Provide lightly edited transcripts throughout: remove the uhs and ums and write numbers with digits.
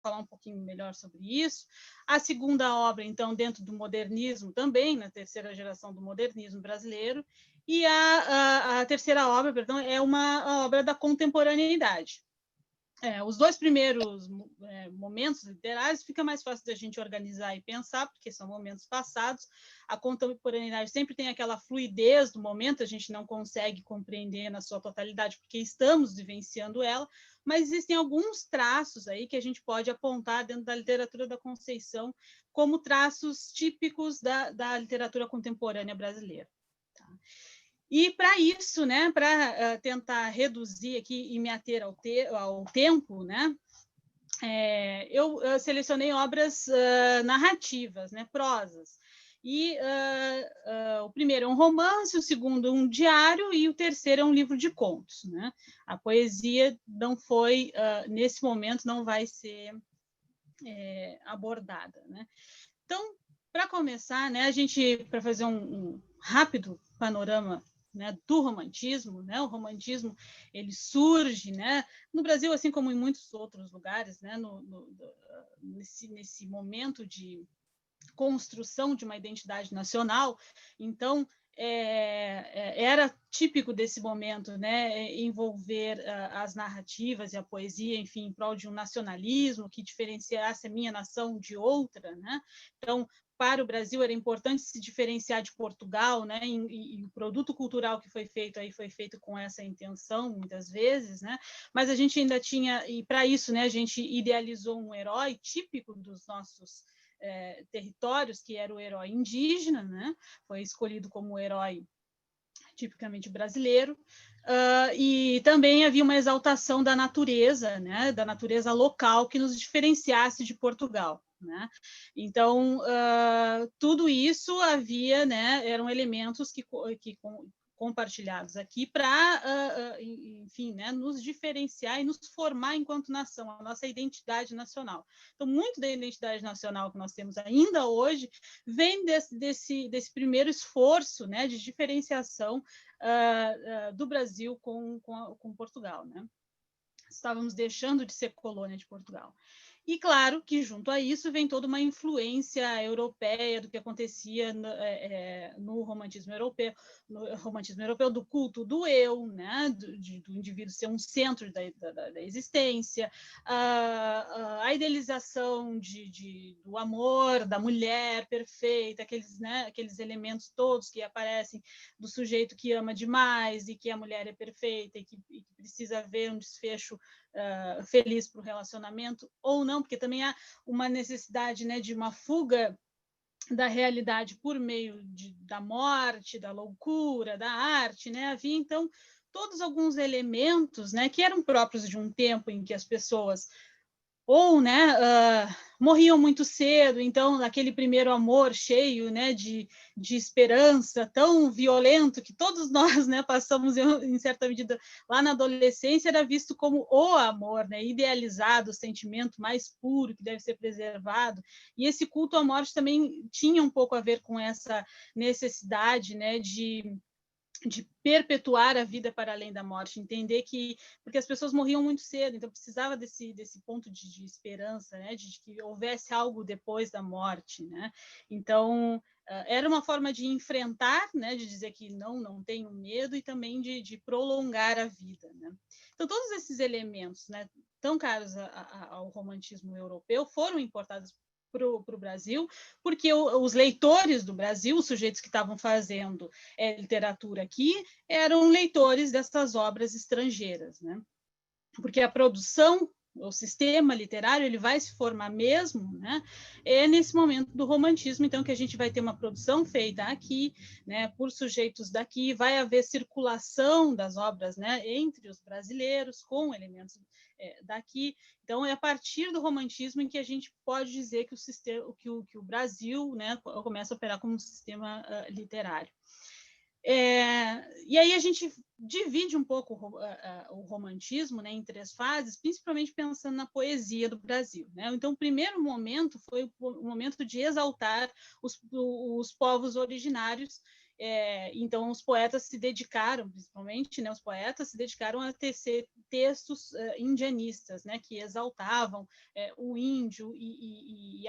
falar um pouquinho melhor sobre isso. A segunda obra, então, dentro do modernismo também, na terceira geração do modernismo brasileiro, e a terceira obra, perdão, é uma obra da contemporaneidade. Os dois primeiros momentos literários fica mais fácil da gente organizar e pensar, porque são momentos passados. A contemporaneidade sempre tem aquela fluidez do momento, a gente não consegue compreender na sua totalidade, porque estamos vivenciando ela, mas existem alguns traços aí que a gente pode apontar dentro da literatura da Conceição como traços típicos da literatura contemporânea brasileira. Tá? E para isso, né, para tentar reduzir aqui e me ater ao tempo, né, eu selecionei obras narrativas, né, prosas. E o primeiro é um romance, o segundo é um diário e o terceiro é um livro de contos. Né? A poesia não foi, nesse momento, não vai ser abordada. Né? Então, para começar, né, a gente, para fazer um rápido panorama, né, do romantismo, né? O romantismo ele surge, né, no Brasil, assim como em muitos outros lugares, né, nesse momento de construção de uma identidade nacional. Então, era típico desse momento, né, envolver as narrativas e a poesia, enfim, em prol de um nacionalismo que diferenciasse a minha nação de outra, né? Então, para o Brasil era importante se diferenciar de Portugal, né? E o produto cultural que foi feito aí foi feito com essa intenção, muitas vezes, né? Mas a gente ainda tinha, e para isso, né, a gente idealizou um herói típico dos nossos territórios, que era o herói indígena, né? Foi escolhido como herói tipicamente brasileiro, e também havia uma exaltação da natureza, né? Da natureza local que nos diferenciasse de Portugal. Né? Então, tudo isso havia, né, eram elementos que compartilhados aqui para, enfim, né, nos diferenciar e nos formar enquanto nação, a nossa identidade nacional. Então, muito da identidade nacional que nós temos ainda hoje vem desse primeiro esforço, né, de diferenciação do Brasil com Portugal. Né? Estávamos deixando de ser colônia de Portugal. E claro que junto a isso vem toda uma influência europeia do que acontecia no romantismo europeu, do culto do eu, né? do indivíduo ser um centro da existência, a idealização do amor, da mulher perfeita, aqueles elementos todos que aparecem do sujeito que ama demais e que a mulher é perfeita e que precisa haver um desfecho feliz para o relacionamento, ou não, porque também há uma necessidade, né, de uma fuga da realidade por meio da morte, da loucura, da arte. Né? Havia, então, todos alguns elementos, né, que eram próprios de um tempo em que as pessoas ou, né, morriam muito cedo, então aquele primeiro amor cheio, né, de esperança, tão violento que todos nós, né, passamos em certa medida lá na adolescência, era visto como o amor, né, idealizado, o sentimento mais puro que deve ser preservado, e esse culto à morte também tinha um pouco a ver com essa necessidade, né, de perpetuar a vida para além da morte, entender que, porque as pessoas morriam muito cedo, então precisava desse ponto de esperança, né, de que houvesse algo depois da morte, né? Então, era uma forma de enfrentar, né, de dizer que não tenho medo e também de prolongar a vida, né? Então, todos esses elementos, né, tão caros ao romantismo europeu foram importados para o Brasil, porque os leitores do Brasil, os sujeitos que estavam fazendo literatura aqui, eram leitores dessas obras estrangeiras, né? Porque a produção, o sistema literário, ele vai se formar mesmo, né? Nesse momento do romantismo, então, que a gente vai ter uma produção feita aqui, né, por sujeitos daqui, vai haver circulação das obras, né, entre os brasileiros, com elementos daqui. Então, é a partir do romantismo em que a gente pode dizer que o Brasil, né, começa a operar como um sistema literário. E aí a gente divide um pouco o romantismo, né, em três fases, principalmente pensando na poesia do Brasil. Né? Então, o primeiro momento foi o momento de exaltar os povos originários Então, os poetas se dedicaram, principalmente, né, os poetas se dedicaram a tecer textos indianistas, né, que exaltavam o índio e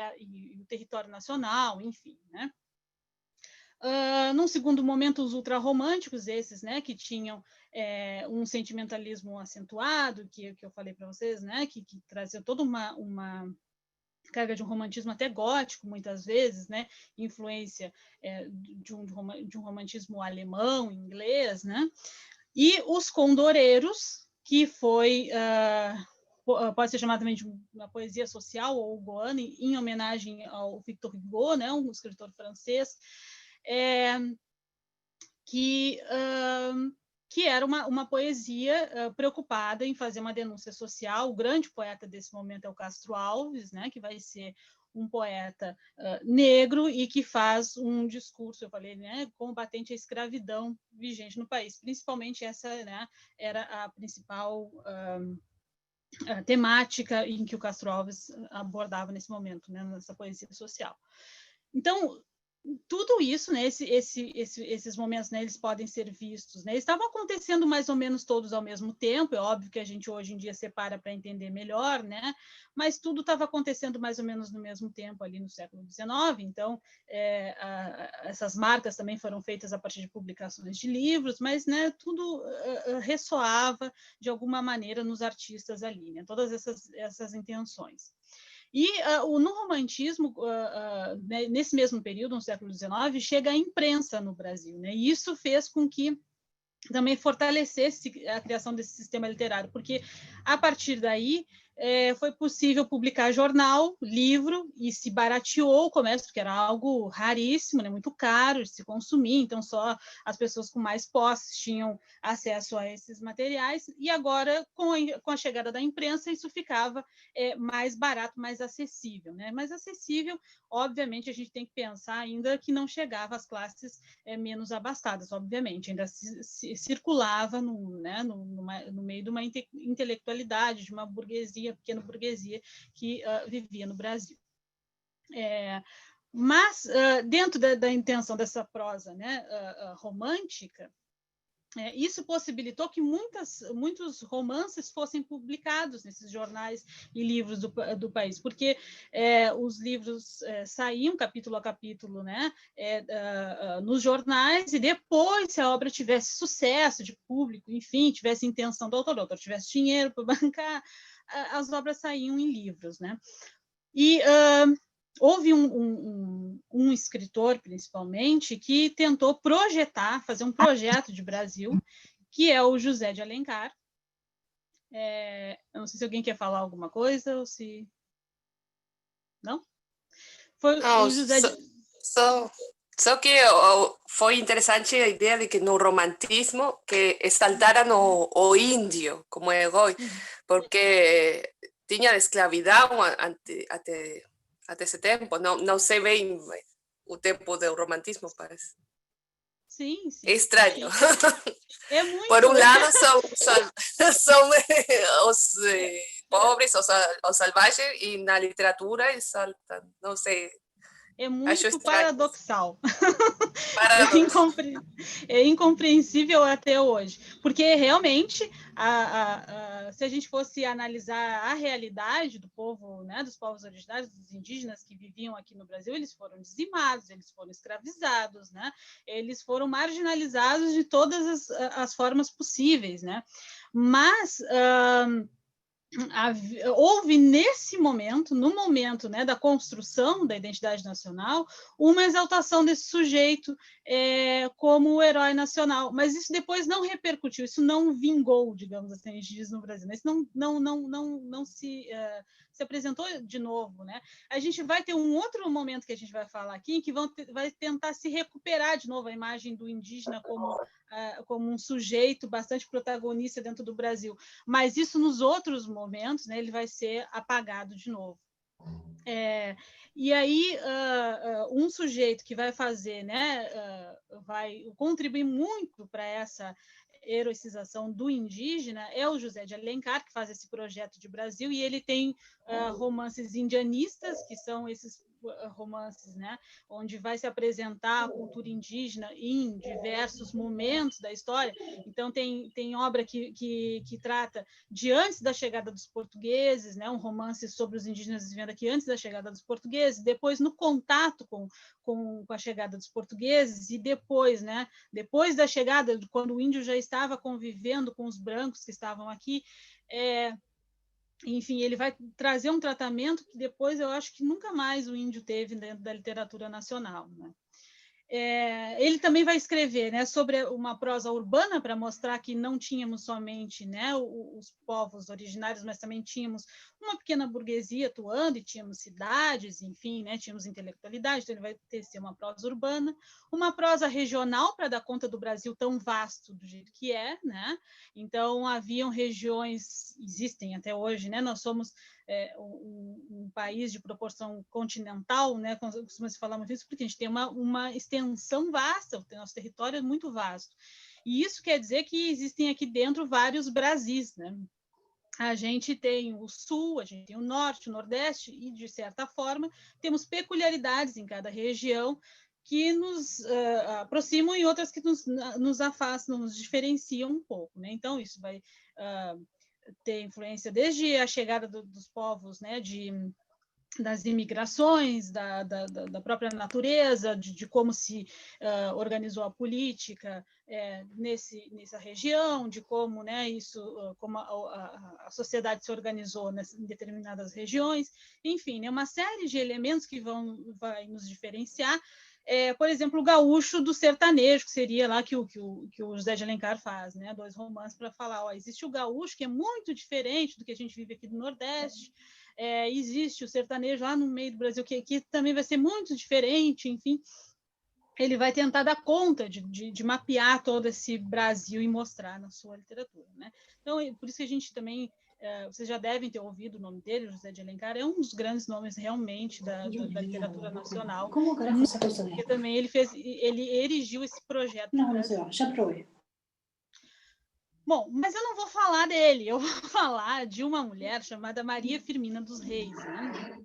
o território nacional, enfim, né? Num segundo momento, os ultrarromânticos, esses, né, que tinham um sentimentalismo acentuado, que eu falei para vocês, né, que trazia toda uma carga de um romantismo até gótico, muitas vezes, né, influência de um romantismo alemão, inglês, né, e os condoreiros, que pode ser chamado também de uma poesia social ou goana, em homenagem ao Victor Hugo, né, um escritor francês, que era uma poesia preocupada em fazer uma denúncia social. O grande poeta desse momento é o Castro Alves, né, que vai ser um poeta negro e que faz um discurso, eu falei, né, combatente à escravidão vigente no país. Principalmente essa, né, era a principal temática em que o Castro Alves abordava nesse momento, né, nessa poesia social. Então, tudo isso, né, esses momentos, né, eles podem ser vistos, né, eles estavam acontecendo mais ou menos todos ao mesmo tempo. É óbvio que a gente hoje em dia separa para entender melhor, né, mas tudo estava acontecendo mais ou menos no mesmo tempo ali no século XIX. Então, essas marcas também foram feitas a partir de publicações de livros, mas, né, tudo ressoava de alguma maneira nos artistas ali, né, todas essas intenções. E no romantismo, nesse mesmo período, no século XIX, chega a imprensa no Brasil, né? E isso fez com que também fortalecesse a criação desse sistema literário, porque a partir daí foi possível publicar jornal, livro, e se barateou o comércio, porque era algo raríssimo, né, muito caro de se consumir, então só as pessoas com mais posses tinham acesso a esses materiais, e agora, com a chegada da imprensa, isso ficava mais barato, mais acessível, né? Mais acessível, obviamente, a gente tem que pensar ainda que não chegava às classes menos abastadas, obviamente, ainda circulava no meio de uma intelectualidade, de uma burguesia, pequena burguesia que vivia no Brasil. Mas, dentro da intenção dessa prosa, né, romântica, isso possibilitou que muitos romances fossem publicados nesses jornais e livros do país, porque os livros saíam capítulo a capítulo, né, nos jornais, e depois, se a obra tivesse sucesso de público, enfim, tivesse intenção do autor, o autor tivesse dinheiro para bancar, as obras saíam em livros, né? E houve um escritor, principalmente, que tentou fazer um projeto de Brasil, que é o José de Alencar. Eu não sei se alguém quer falar alguma coisa ou se... Não? Foi Não, o José de... só que foi interessante a ideia de que no romantismo que exaltaram o índio como herói, porque tinha escravidão até esse tempo. Não sei bem o tempo do romantismo, parece. Sim, sim. É estranho. É muito... Por um lado, são os pobres, os selvagens, e na literatura exaltam. Não sei. É muito paradoxal. É incompreensível até hoje, porque realmente, se a gente fosse analisar a realidade do povo, né, dos povos originários, dos indígenas que viviam aqui no Brasil, eles foram dizimados, eles foram escravizados, né, eles foram marginalizados de todas as formas possíveis, né, mas houve nesse momento, no momento, né, da construção da identidade nacional, uma exaltação desse sujeito como o herói nacional, mas isso depois não repercutiu, isso não vingou, digamos assim, a gente diz no Brasil, isso não se apresentou de novo, né? A gente vai ter um outro momento que a gente vai falar aqui, em que vai tentar se recuperar de novo a imagem do indígena como um sujeito bastante protagonista dentro do Brasil, mas isso nos outros momentos, né, ele vai ser apagado de novo. E aí, um sujeito que vai fazer, né, vai contribuir muito para essa heroicização do indígena é o José de Alencar, que faz esse projeto de Brasil, e ele tem romances indianistas, que são esses romances, né, onde vai se apresentar a cultura indígena em diversos momentos da história. Então, tem obra que trata de antes da chegada dos portugueses, né, um romance sobre os indígenas vivendo aqui antes da chegada dos portugueses, depois no contato com a chegada dos portugueses, e depois, né, depois da chegada, quando o índio já estava convivendo com os brancos que estavam aqui, enfim, ele vai trazer um tratamento que depois eu acho que nunca mais o índio teve dentro da literatura nacional, né? Ele também vai escrever, né, sobre uma prosa urbana para mostrar que não tínhamos somente, né, os povos originários, mas também tínhamos uma pequena burguesia atuando e tínhamos cidades, enfim, né, tínhamos intelectualidade. Então ele vai tecer uma prosa urbana, uma prosa regional para dar conta do Brasil tão vasto do jeito que é, né? Então haviam regiões, existem até hoje, né? Nós somos um país de proporção continental, né? Costuma-se falar muito isso, porque a gente tem uma extensão vasta, o nosso território é muito vasto. E isso quer dizer que existem aqui dentro vários Brasis, né? A gente tem o sul, a gente tem o norte, o nordeste, e, de certa forma, temos peculiaridades em cada região que nos aproximam e outras que nos afastam, nos diferenciam um pouco, né? Então, isso vai ter influência desde a chegada dos povos, né, das imigrações, da própria natureza, de como se organizou a política nessa região, de como, né, como a sociedade se organizou em determinadas regiões, enfim, né, uma série de elementos que vai nos diferenciar. Por exemplo, o gaúcho do sertanejo, que seria lá que o José de Alencar faz, né? 2 romances para falar, existe o gaúcho, que é muito diferente do que a gente vive aqui do Nordeste, existe o sertanejo lá no meio do Brasil, que também vai ser muito diferente, enfim. Ele vai tentar dar conta de mapear todo esse Brasil e mostrar na sua literatura, né? Então, por isso que a gente também... vocês já devem ter ouvido o nome dele, José de Alencar, é um dos grandes nomes realmente da literatura nacional, porque também ele erigiu esse projeto no Brasil. Bom, mas eu não vou falar dele, eu vou falar de uma mulher chamada Maria Firmina dos Reis, né?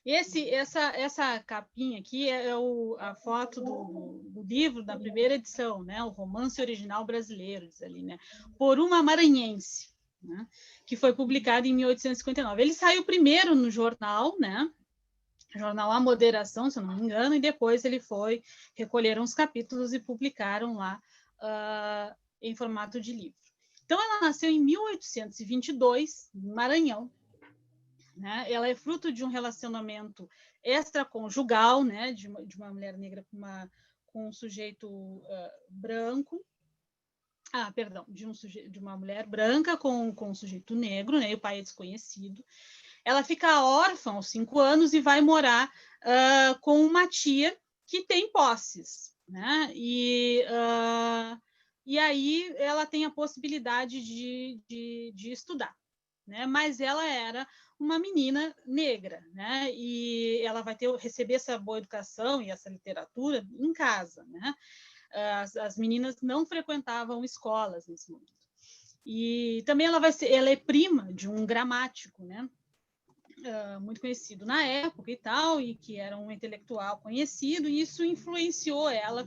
Essa capinha aqui é a foto do livro da primeira edição, né? O Romance Original Brasileiro, diz ali, né? Por uma maranhense, né? Que foi publicado em 1859. Ele saiu primeiro no jornal, né? Jornal A Moderação, se eu não me engano, e depois recolheram os capítulos e publicaram lá em formato de livro. Então, ela nasceu em 1822, em Maranhão, né? Ela é fruto de um relacionamento extraconjugal, né? de uma mulher negra com um sujeito branco. Perdão, de uma mulher branca com um sujeito negro, né? E o pai é desconhecido. Ela fica órfã aos 5 anos e vai morar com uma tia que tem posses, né? E aí ela tem a possibilidade de estudar, né? Mas ela era uma menina negra, né? E ela vai receber essa boa educação e essa literatura em casa, né? As meninas não frequentavam escolas nesse momento. E também ela é prima de um gramático, né? Muito conhecido na época e tal, e que era um intelectual conhecido, e isso influenciou ela,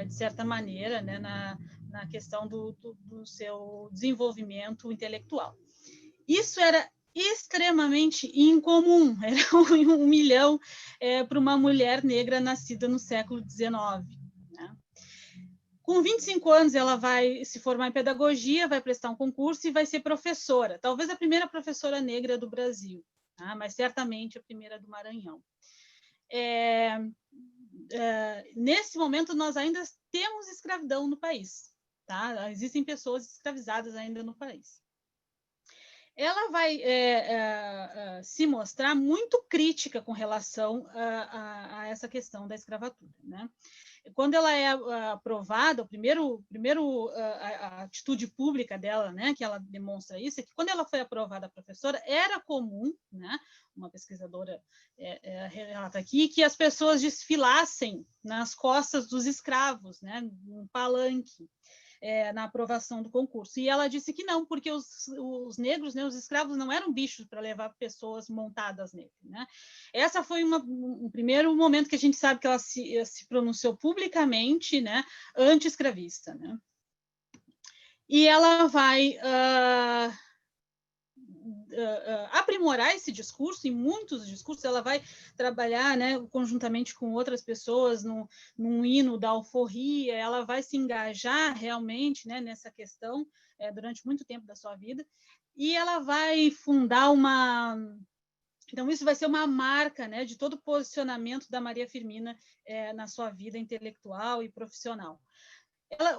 de certa maneira, né, na questão do seu desenvolvimento intelectual. Isso era extremamente incomum, era um milhão para uma mulher negra nascida no século XIX. Né? Com 25 anos, ela vai se formar em pedagogia, vai prestar um concurso e vai ser professora, talvez a primeira professora negra do Brasil, tá? Mas certamente a primeira do Maranhão. Nesse momento, nós ainda temos escravidão no país, tá? Existem pessoas escravizadas ainda no país. Ela vai se mostrar muito crítica com relação a essa questão da escravatura, né? Quando ela é aprovada, a atitude pública dela, né, que ela demonstra isso, é que quando ela foi aprovada professora, era comum, né, uma pesquisadora relata aqui, que as pessoas desfilassem nas costas dos escravos, né, num palanque. na aprovação do concurso. E ela disse que não, porque os negros, né, os escravos, não eram bichos para levar pessoas montadas nele, né? Essa foi um primeiro momento que a gente sabe que ela se pronunciou publicamente, né, anti-escravista, né? E ela vai aprimorar esse discurso, em muitos discursos, ela vai trabalhar, né, conjuntamente com outras pessoas num hino da alforria, ela vai se engajar realmente, né, nessa questão durante muito tempo da sua vida, e ela vai fundar Então, isso vai ser uma marca, né, de todo o posicionamento da Maria Firmina na sua vida intelectual e profissional.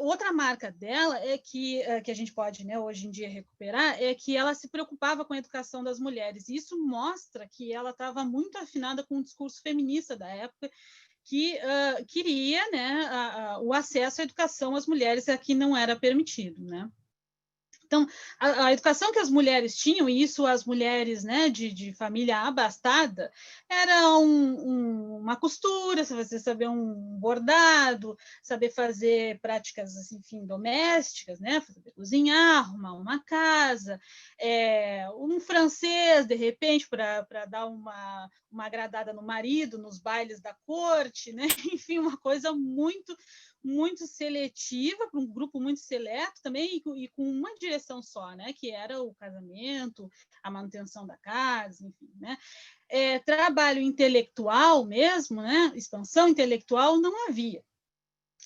Outra marca dela é que a gente pode, né, hoje em dia recuperar, é que ela se preocupava com a educação das mulheres. E isso mostra que ela estava muito afinada com o discurso feminista da época, que queria, né, o acesso à educação às mulheres, que não era permitido, né? Então, a educação que as mulheres tinham, e isso as mulheres, né, de família abastada, era uma costura, você saber um bordado, saber fazer práticas, assim, enfim, domésticas, né, saber cozinhar, arrumar uma casa, um francês, de repente, para dar uma agradada no marido, nos bailes da corte, né, enfim, uma coisa muito seletiva, para um grupo muito seleto também, e com uma direção só, né, que era o casamento, a manutenção da casa, enfim, né. Trabalho intelectual mesmo, né, expansão intelectual, não havia,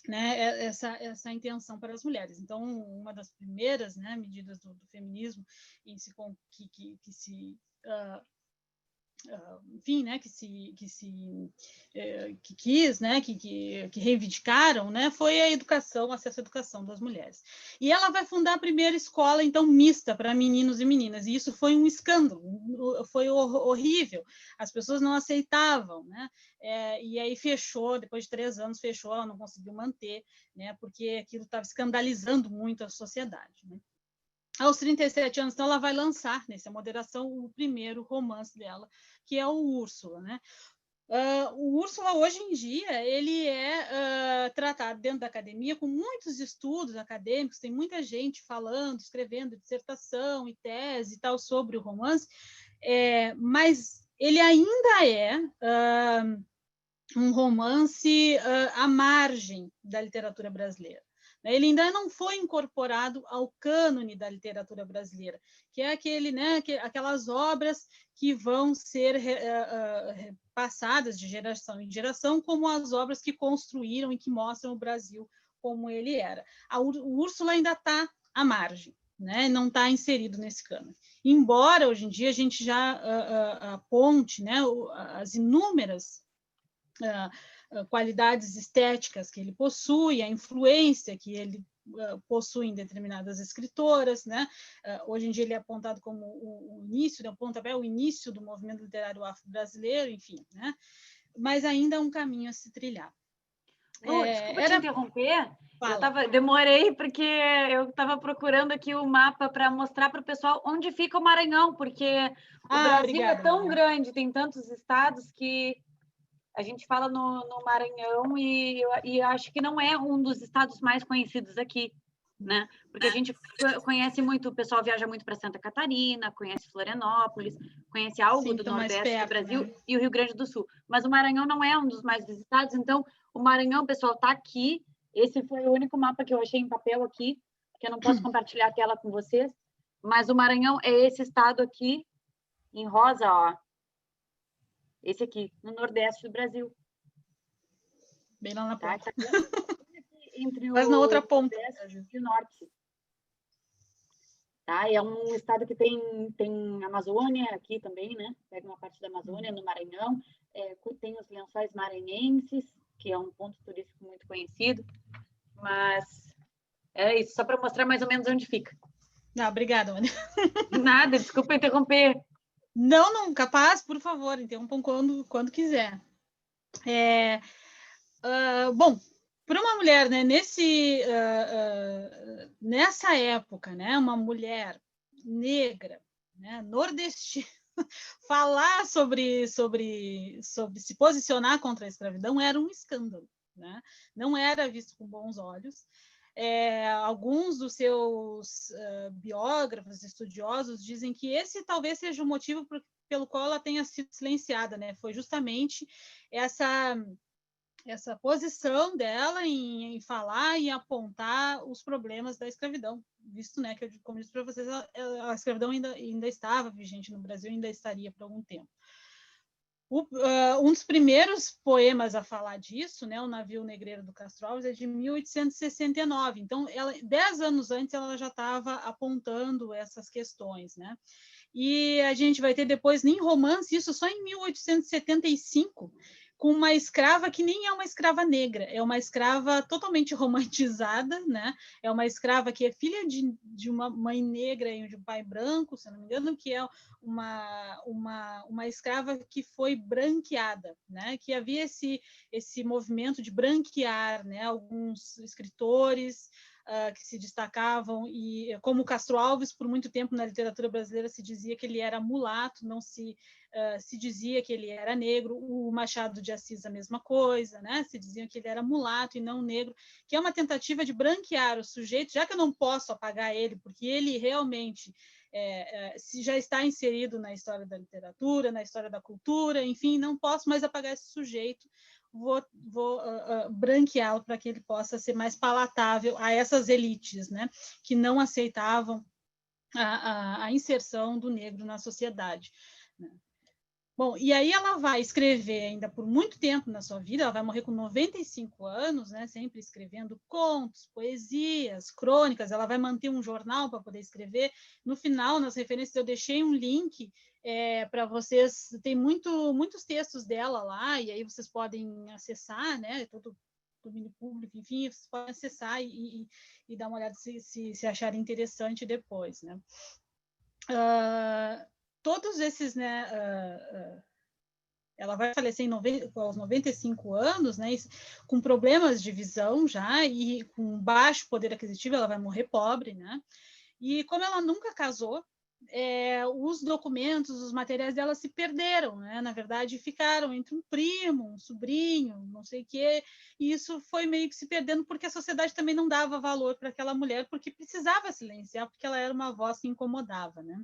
né, essa intenção para as mulheres. Então, uma das primeiras, né, medidas do feminismo que se enfim, né, que quis, né, que reivindicaram, né, foi a educação, acesso à educação das mulheres. E ela vai fundar a primeira escola, então, mista para meninos e meninas, e isso foi um escândalo, foi horrível, as pessoas não aceitavam, né, e aí fechou, depois de 3 anos fechou, ela não conseguiu manter, né, porque aquilo estava escandalizando muito a sociedade, né. Aos 37 anos, então, ela vai lançar, nessa moderação, o primeiro romance dela, que é o Úrsula, né? O Úrsula, hoje em dia, ele é tratado dentro da academia com muitos estudos acadêmicos, tem muita gente falando, escrevendo dissertação e tese e tal sobre o romance, mas ele ainda é um romance à margem da literatura brasileira. Ele ainda não foi incorporado ao cânone da literatura brasileira, que é aquelas obras que vão ser passadas de geração em geração, como as obras que construíram e que mostram o Brasil como ele era. O Úrsula ainda está à margem, né? Não está inserido nesse cânone. Embora, hoje em dia, a gente já aponte, né, as inúmeras qualidades estéticas que ele possui, a influência que ele possui em determinadas escritoras, né? Hoje em dia ele é apontado como o início, né? O pontapé, o início do movimento literário afro-brasileiro, enfim, né? Mas ainda é um caminho a se trilhar. Desculpa te interromper. Fala. Eu demorei porque eu estava procurando aqui o mapa para mostrar para o pessoal onde fica o Maranhão, porque o Brasil obrigada, é tão grande, tem tantos estados que a gente fala no Maranhão e acho que não é um dos estados mais conhecidos aqui, né? Porque a gente conhece muito, o pessoal viaja muito para Santa Catarina, conhece Florianópolis, conhece algo do Nordeste do Brasil, né? E o Rio Grande do Sul. Mas o Maranhão não é um dos mais visitados, então o Maranhão, pessoal, está aqui. Esse foi o único mapa que eu achei em papel aqui, que eu não posso compartilhar a tela com vocês, mas o Maranhão é esse estado aqui, em rosa, ó. Esse aqui, no Nordeste do Brasil. Bem lá na ponta. Tá entre mas na outra ponta. Nordeste e o Norte. Tá? É um estado que tem Amazônia aqui também, né? Pega uma parte da Amazônia, no Maranhão. Tem os lençóis maranhenses, que é um ponto turístico muito conhecido. Mas é isso, só para mostrar mais ou menos onde fica. Obrigada, Maria. Nada, desculpa interromper. Não, capaz, por favor, interrompam quando quiser. Bom, para uma mulher, né, nessa época, né, uma mulher negra, né, nordestina, falar sobre se posicionar contra a escravidão era um escândalo, né? Não era visto com bons olhos. Alguns dos seus biógrafos, estudiosos, dizem que esse talvez seja o motivo pelo qual ela tenha sido silenciada, né? Foi justamente essa posição dela em falar e apontar os problemas da escravidão, visto, né, que, como eu disse para vocês, a escravidão ainda estava vigente no Brasil, ainda estaria por algum tempo. Um dos primeiros poemas a falar disso, né, O Navio Negreiro do Castro Alves, é de 1869. Então, 10 anos antes, ela já estava apontando essas questões, né? E a gente vai ter depois, nem romance, isso só em 1875, com uma escrava que nem é uma escrava negra, é uma escrava totalmente romantizada, né? É uma escrava que é filha de uma mãe negra e de um pai branco, se não me engano, que é uma escrava que foi branqueada, né? Que havia esse movimento de branquear, né? Alguns escritores que se destacavam, e como Castro Alves, por muito tempo na literatura brasileira se dizia que ele era mulato, não se dizia que ele era negro. O Machado de Assis a mesma coisa, né? Se dizia que ele era mulato e não negro, que é uma tentativa de branquear o sujeito, já que eu não posso apagar ele, porque ele realmente se já está inserido na história da literatura, na história da cultura, enfim, não posso mais apagar esse sujeito, vou branqueá-lo para que ele possa ser mais palatável a essas elites, né, que não aceitavam a inserção do negro na sociedade. Bom, e aí ela vai escrever ainda por muito tempo na sua vida, ela vai morrer com 95 anos, né, sempre escrevendo contos, poesias, crônicas, ela vai manter um jornal para poder escrever. No final, nas referências, eu deixei um link para vocês, tem muitos textos dela lá, e aí vocês podem acessar, né, todo domínio público, enfim, vocês podem acessar e dar uma olhada se acharem interessante depois, né. Todos esses, né, ela vai falecer aos 95 anos, né, com problemas de visão já e com baixo poder aquisitivo, ela vai morrer pobre, né, e como ela nunca casou, os documentos, os materiais dela se perderam, né, na verdade ficaram entre um primo, um sobrinho, não sei o quê, e isso foi meio que se perdendo porque a sociedade também não dava valor para aquela mulher, porque precisava silenciar, porque ela era uma voz que incomodava, né.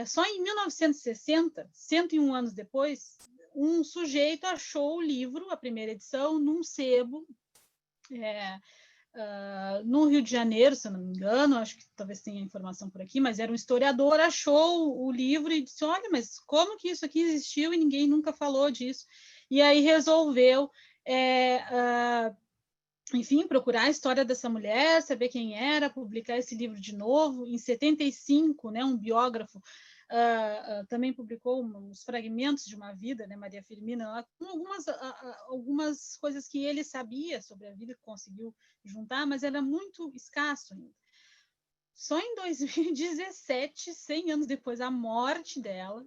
Só em 1960, 101 anos depois, um sujeito achou o livro, a primeira edição, num sebo, no Rio de Janeiro, se eu não me engano, acho que talvez tenha informação por aqui, mas era um historiador, achou o livro e disse, olha, mas como que isso aqui existiu e ninguém nunca falou disso? E aí resolveu enfim, procurar a história dessa mulher, saber quem era, publicar esse livro de novo. Em 75, né, um biógrafo também publicou uns fragmentos de uma vida, né, Maria Firmina, com algumas coisas que ele sabia sobre a vida, que conseguiu juntar, mas era muito escasso ainda. Só em 2017, 100 anos depois da morte dela,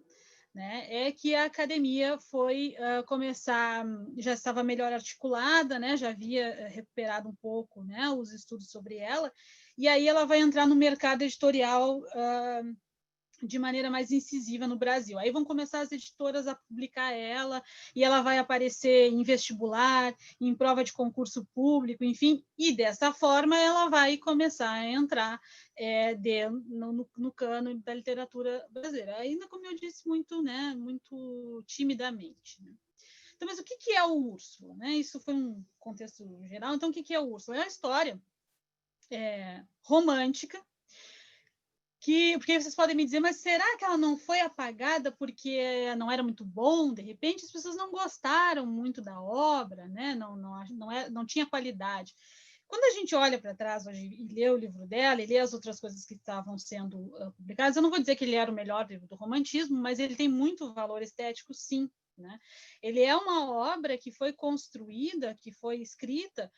né, é que a academia foi começar, já estava melhor articulada, né, já havia recuperado um pouco, né, os estudos sobre ela, e aí ela vai entrar no mercado editorial de maneira mais incisiva no Brasil. Aí vão começar as editoras a publicar ela, e ela vai aparecer em vestibular, em prova de concurso público, enfim, e dessa forma ela vai começar a entrar no cânone da literatura brasileira. Ainda, como eu disse, muito timidamente, né? Então, mas o que é o Úrsula, né? Isso foi um contexto geral. Então, o que é o Úrsula? É uma história romântica, porque vocês podem me dizer, mas será que ela não foi apagada porque não era muito bom? De repente, as pessoas não gostaram muito da obra, né? Não tinha qualidade. Quando a gente olha para trás hoje e lê o livro dela e lê as outras coisas que estavam sendo publicadas, eu não vou dizer que ele era o melhor livro do romantismo, mas ele tem muito valor estético, sim. Né? Ele é uma obra que foi construída, que foi escrita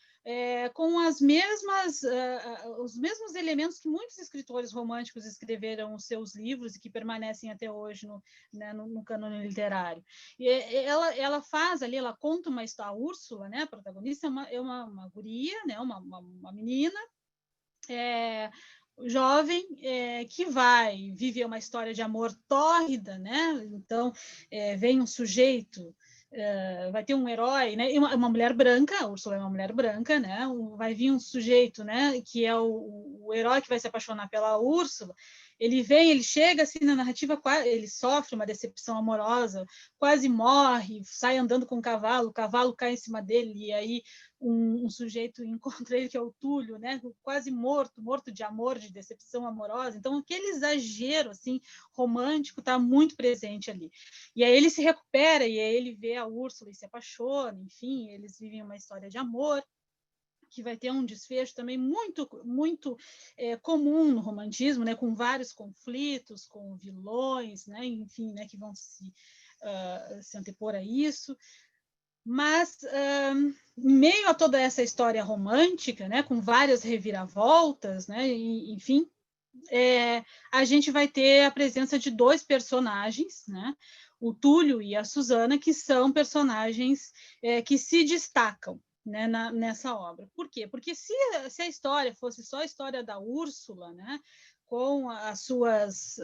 com os mesmos elementos que muitos escritores românticos escreveram os seus livros e que permanecem até hoje no cânone literário. E ela faz ali, ela conta uma história. A Úrsula, né, a protagonista, é uma guria, né, uma menina jovem que vai viver uma história de amor tórrida, né? Então vem um sujeito vai ter um herói, né? E uma mulher branca, a Úrsula é uma mulher branca, né? Vai vir um sujeito, né? Que é o herói que vai se apaixonar pela Úrsula. Ele chega assim na narrativa, ele sofre uma decepção amorosa, quase morre, sai andando com o cavalo cai em cima dele, e aí um sujeito encontra ele, que é o Túlio, né? Quase morto de amor, de decepção amorosa. Então, aquele exagero assim, romântico está muito presente ali. E aí ele se recupera, e aí ele vê a Úrsula e se apaixona, enfim, eles vivem uma história de amor, que vai ter um desfecho também muito comum no romantismo, né, com vários conflitos, com vilões, né, enfim, né, que vão se antepor a isso. Mas, em meio a toda essa história romântica, né, com várias reviravoltas, né, enfim, a gente vai ter a presença de dois personagens, né, o Túlio e a Susana, que são personagens que se destacam, né, nessa obra. Por quê? Porque se a história fosse só a história da Úrsula, né, com as suas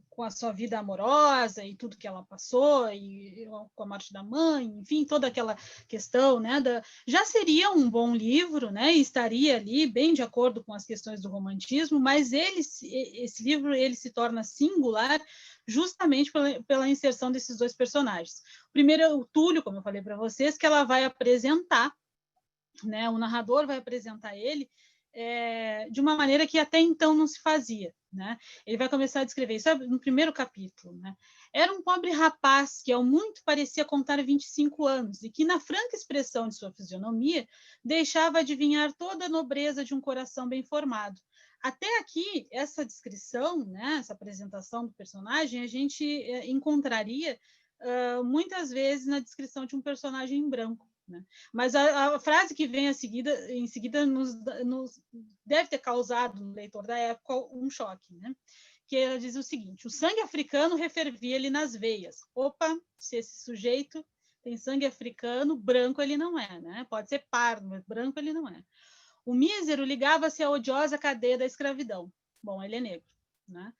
com a sua vida amorosa e tudo que ela passou, e com a morte da mãe, enfim, toda aquela questão, né, já seria um bom livro, né, e estaria ali bem de acordo com as questões do romantismo, mas esse livro ele se torna singular justamente pela inserção desses dois personagens. O primeiro é o Túlio, como eu falei para vocês, que ela vai apresentar, né, o narrador vai apresentar ele de uma maneira que até então não se fazia, né? Ele vai começar a descrever isso no primeiro capítulo, né? Era um pobre rapaz que ao muito parecia contar 25 anos e que na franca expressão de sua fisionomia deixava adivinhar toda a nobreza de um coração bem formado. Até aqui, essa descrição, né, essa apresentação do personagem, a gente encontraria muitas vezes na descrição de um personagem branco. Né? Mas a frase que vem em seguida nos deve ter causado no leitor da época um choque, né? Que ela diz o seguinte: o sangue africano refervia-lhe nas veias. Opa, se esse sujeito tem sangue africano, branco ele não é, né? Pode ser pardo, mas branco ele não é. O mísero ligava-se à odiosa cadeia da escravidão. Bom, ele é negro, né?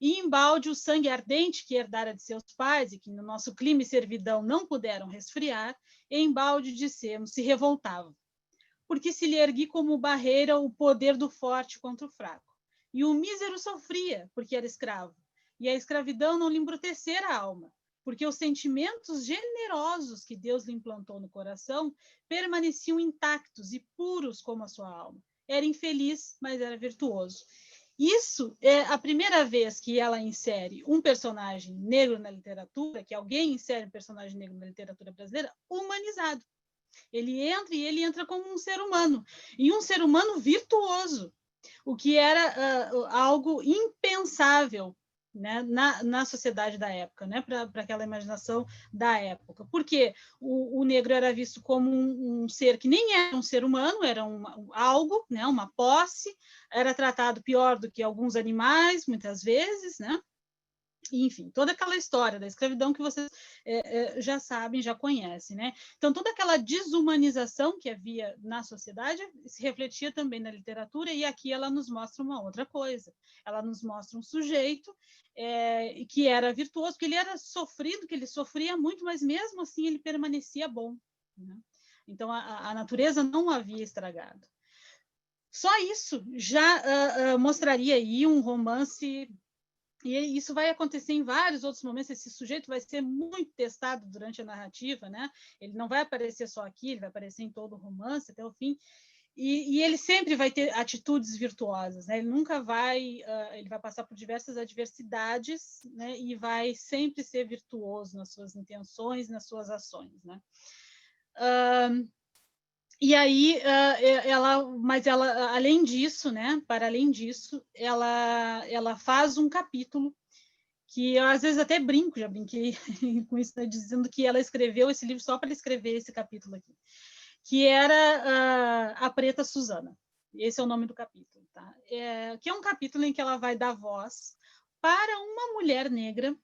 E embalde o sangue ardente que herdara de seus pais e que no nosso clima e servidão não puderam resfriar, embalde dissemos, se revoltava, porque se lhe ergui como barreira o poder do forte contra o fraco. E o mísero sofria, porque era escravo, e a escravidão não lhe embrutecera a alma, porque os sentimentos generosos que Deus lhe implantou no coração permaneciam intactos e puros como a sua alma. Era infeliz, mas era virtuoso. Isso é a primeira vez que ela insere um personagem negro na literatura, que alguém insere um personagem negro na literatura brasileira, humanizado. Ele entra como um ser humano, e um ser humano virtuoso, o que era algo impensável, né, na sociedade da época, né, para aquela imaginação da época. Porque o negro era visto como um ser que nem era um ser humano, era algo, né, uma posse, era tratado pior do que alguns animais, muitas vezes, né? Enfim, toda aquela história da escravidão que vocês já sabem, já conhecem, né? Então, toda aquela desumanização que havia na sociedade se refletia também na literatura, e aqui ela nos mostra uma outra coisa. Ela nos mostra um sujeito que era virtuoso, que ele era sofrido, que ele sofria muito, mas mesmo assim ele permanecia bom, né? Então, a natureza não o havia estragado. Só isso já mostraria aí um romance. E isso vai acontecer em vários outros momentos. Esse sujeito vai ser muito testado durante a narrativa, né? Ele não vai aparecer só aqui, ele vai aparecer em todo o romance até o fim. E ele sempre vai ter atitudes virtuosas, né? Ele nunca vai, ele vai passar por diversas adversidades, né? E vai sempre ser virtuoso nas suas intenções, nas suas ações, né? E aí, mas ela, além disso, né? Para além disso, ela faz um capítulo que eu às vezes até brinco, já brinquei com isso, né, dizendo que ela escreveu esse livro só para escrever esse capítulo aqui, que era a Preta Susana. Esse é o nome do capítulo, tá? Que é um capítulo em que ela vai dar voz para uma mulher negra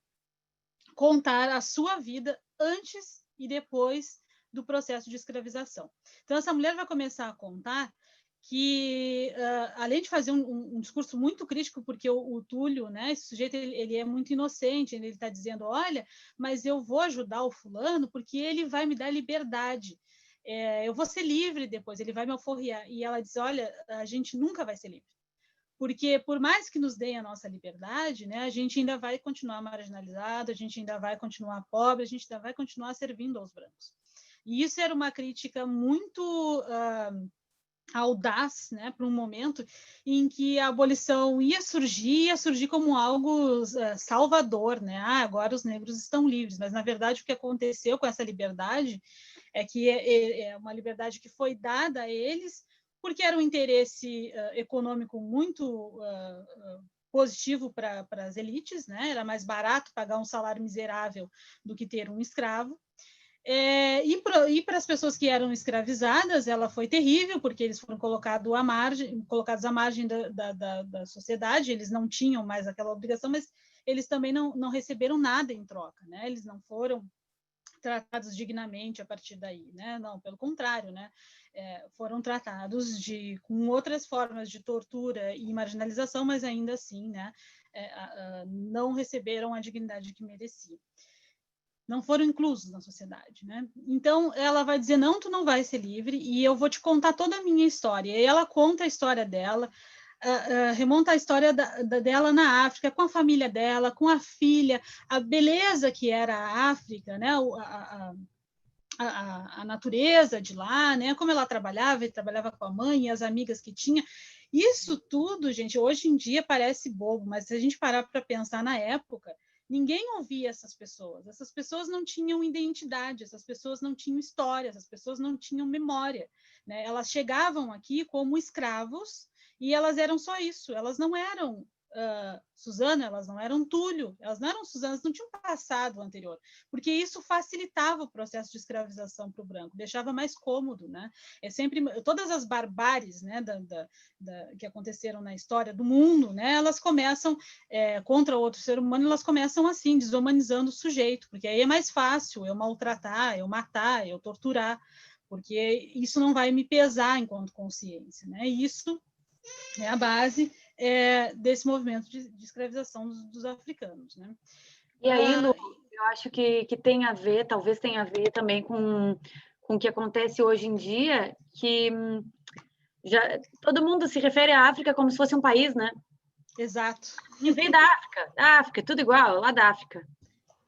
contar a sua vida antes e depois do processo de escravização. Então, essa mulher vai começar a contar que, além de fazer um discurso muito crítico, porque o Túlio, né, esse sujeito, ele é muito inocente, ele está dizendo, olha, mas eu vou ajudar o fulano porque ele vai me dar liberdade, eu vou ser livre depois, ele vai me alforriar. E ela diz, olha, a gente nunca vai ser livre, porque por mais que nos deem a nossa liberdade, né, a gente ainda vai continuar marginalizado, a gente ainda vai continuar pobre, a gente ainda vai continuar servindo aos brancos. E isso era uma crítica muito audaz, né, para um momento em que a abolição ia surgir como algo salvador, né? Agora os negros estão livres, mas na verdade o que aconteceu com essa liberdade é que é uma liberdade que foi dada a eles porque era um interesse econômico muito positivo para as elites, né? Era mais barato pagar um salário miserável do que ter um escravo. E para as pessoas que eram escravizadas, ela foi terrível, porque eles foram colocados à margem da sociedade, eles não tinham mais aquela obrigação, mas eles também não receberam nada em troca, né? Eles não foram tratados dignamente a partir daí, né? Não, pelo contrário, né? Foram tratados com outras formas de tortura e marginalização, mas ainda assim, né? Não receberam a dignidade que mereciam. Não foram inclusos na sociedade, né? Então, ela vai dizer, não, tu não vai ser livre, e eu vou te contar toda a minha história. E ela conta a história dela, remonta a história dela na África, com a família dela, com a filha, a beleza que era a África, né? A natureza de lá, né? Como ela trabalhava com a mãe e as amigas que tinha. Isso tudo, gente, hoje em dia parece bobo, mas se a gente parar para pensar na época, ninguém ouvia essas pessoas não tinham identidade, essas pessoas não tinham história, essas pessoas não tinham memória, né? Elas chegavam aqui como escravos e elas eram só isso, elas não eram Suzana, elas não eram Túlio, elas não eram Suzana, elas não tinham passado anterior, porque isso facilitava o processo de escravização para o branco, deixava mais cômodo, né? Sempre todas as barbáries, né, que aconteceram na história do mundo, né, elas começam contra outro ser humano, elas começam assim, desumanizando o sujeito, porque aí é mais fácil eu maltratar, eu matar, eu torturar, porque isso não vai me pesar enquanto consciência, né? Isso é a base desse movimento de escravização dos africanos, né? E aí, Lu, eu acho que tem a ver, talvez tenha a ver também com o que acontece hoje em dia, que já todo mundo se refere à África como se fosse um país, né? Exato. E vem da África, tudo igual, lá da África.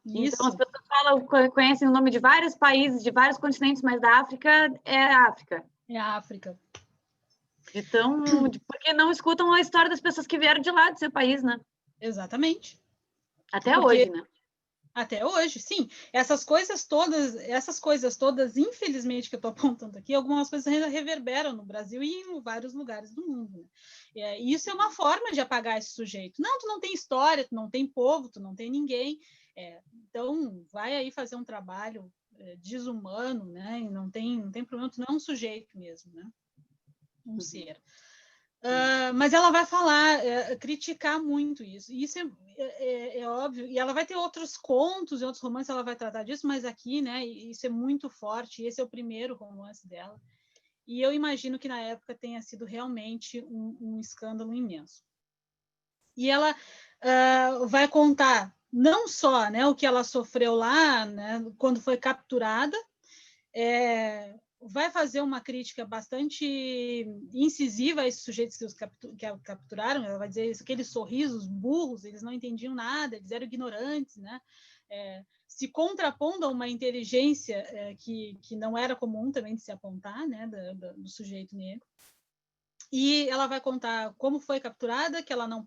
Isso. Então, as pessoas conhecem o nome de vários países, de vários continentes, mas da África é a África. É a África. Porque não escutam a história das pessoas que vieram de lá, do seu país, né? Exatamente. Até hoje, né? Até hoje, sim. Essas coisas todas, infelizmente, que eu estou apontando aqui, algumas coisas reverberam no Brasil e em vários lugares do mundo. Né? E isso é uma forma de apagar esse sujeito. Não, tu não tem história, tu não tem povo, tu não tem ninguém. Então, vai aí fazer um trabalho desumano, né? E não tem problema, tu não é um sujeito mesmo, né? Um ser. Mas ela vai falar, criticar muito isso. E isso é óbvio. E ela vai ter outros contos e outros romances, ela vai tratar disso, mas aqui, né, isso é muito forte. Esse é o primeiro romance dela. E eu imagino que na época tenha sido realmente um escândalo imenso. E ela vai contar não só, né, o que ela sofreu lá, né, quando foi capturada, vai fazer uma crítica bastante incisiva a esses sujeitos que a capturaram. Ela vai dizer isso, aqueles sorrisos burros, eles não entendiam nada, eles eram ignorantes, né? Se contrapondo a uma inteligência que não era comum também de se apontar, né, do sujeito negro. E ela vai contar como foi capturada, que ela não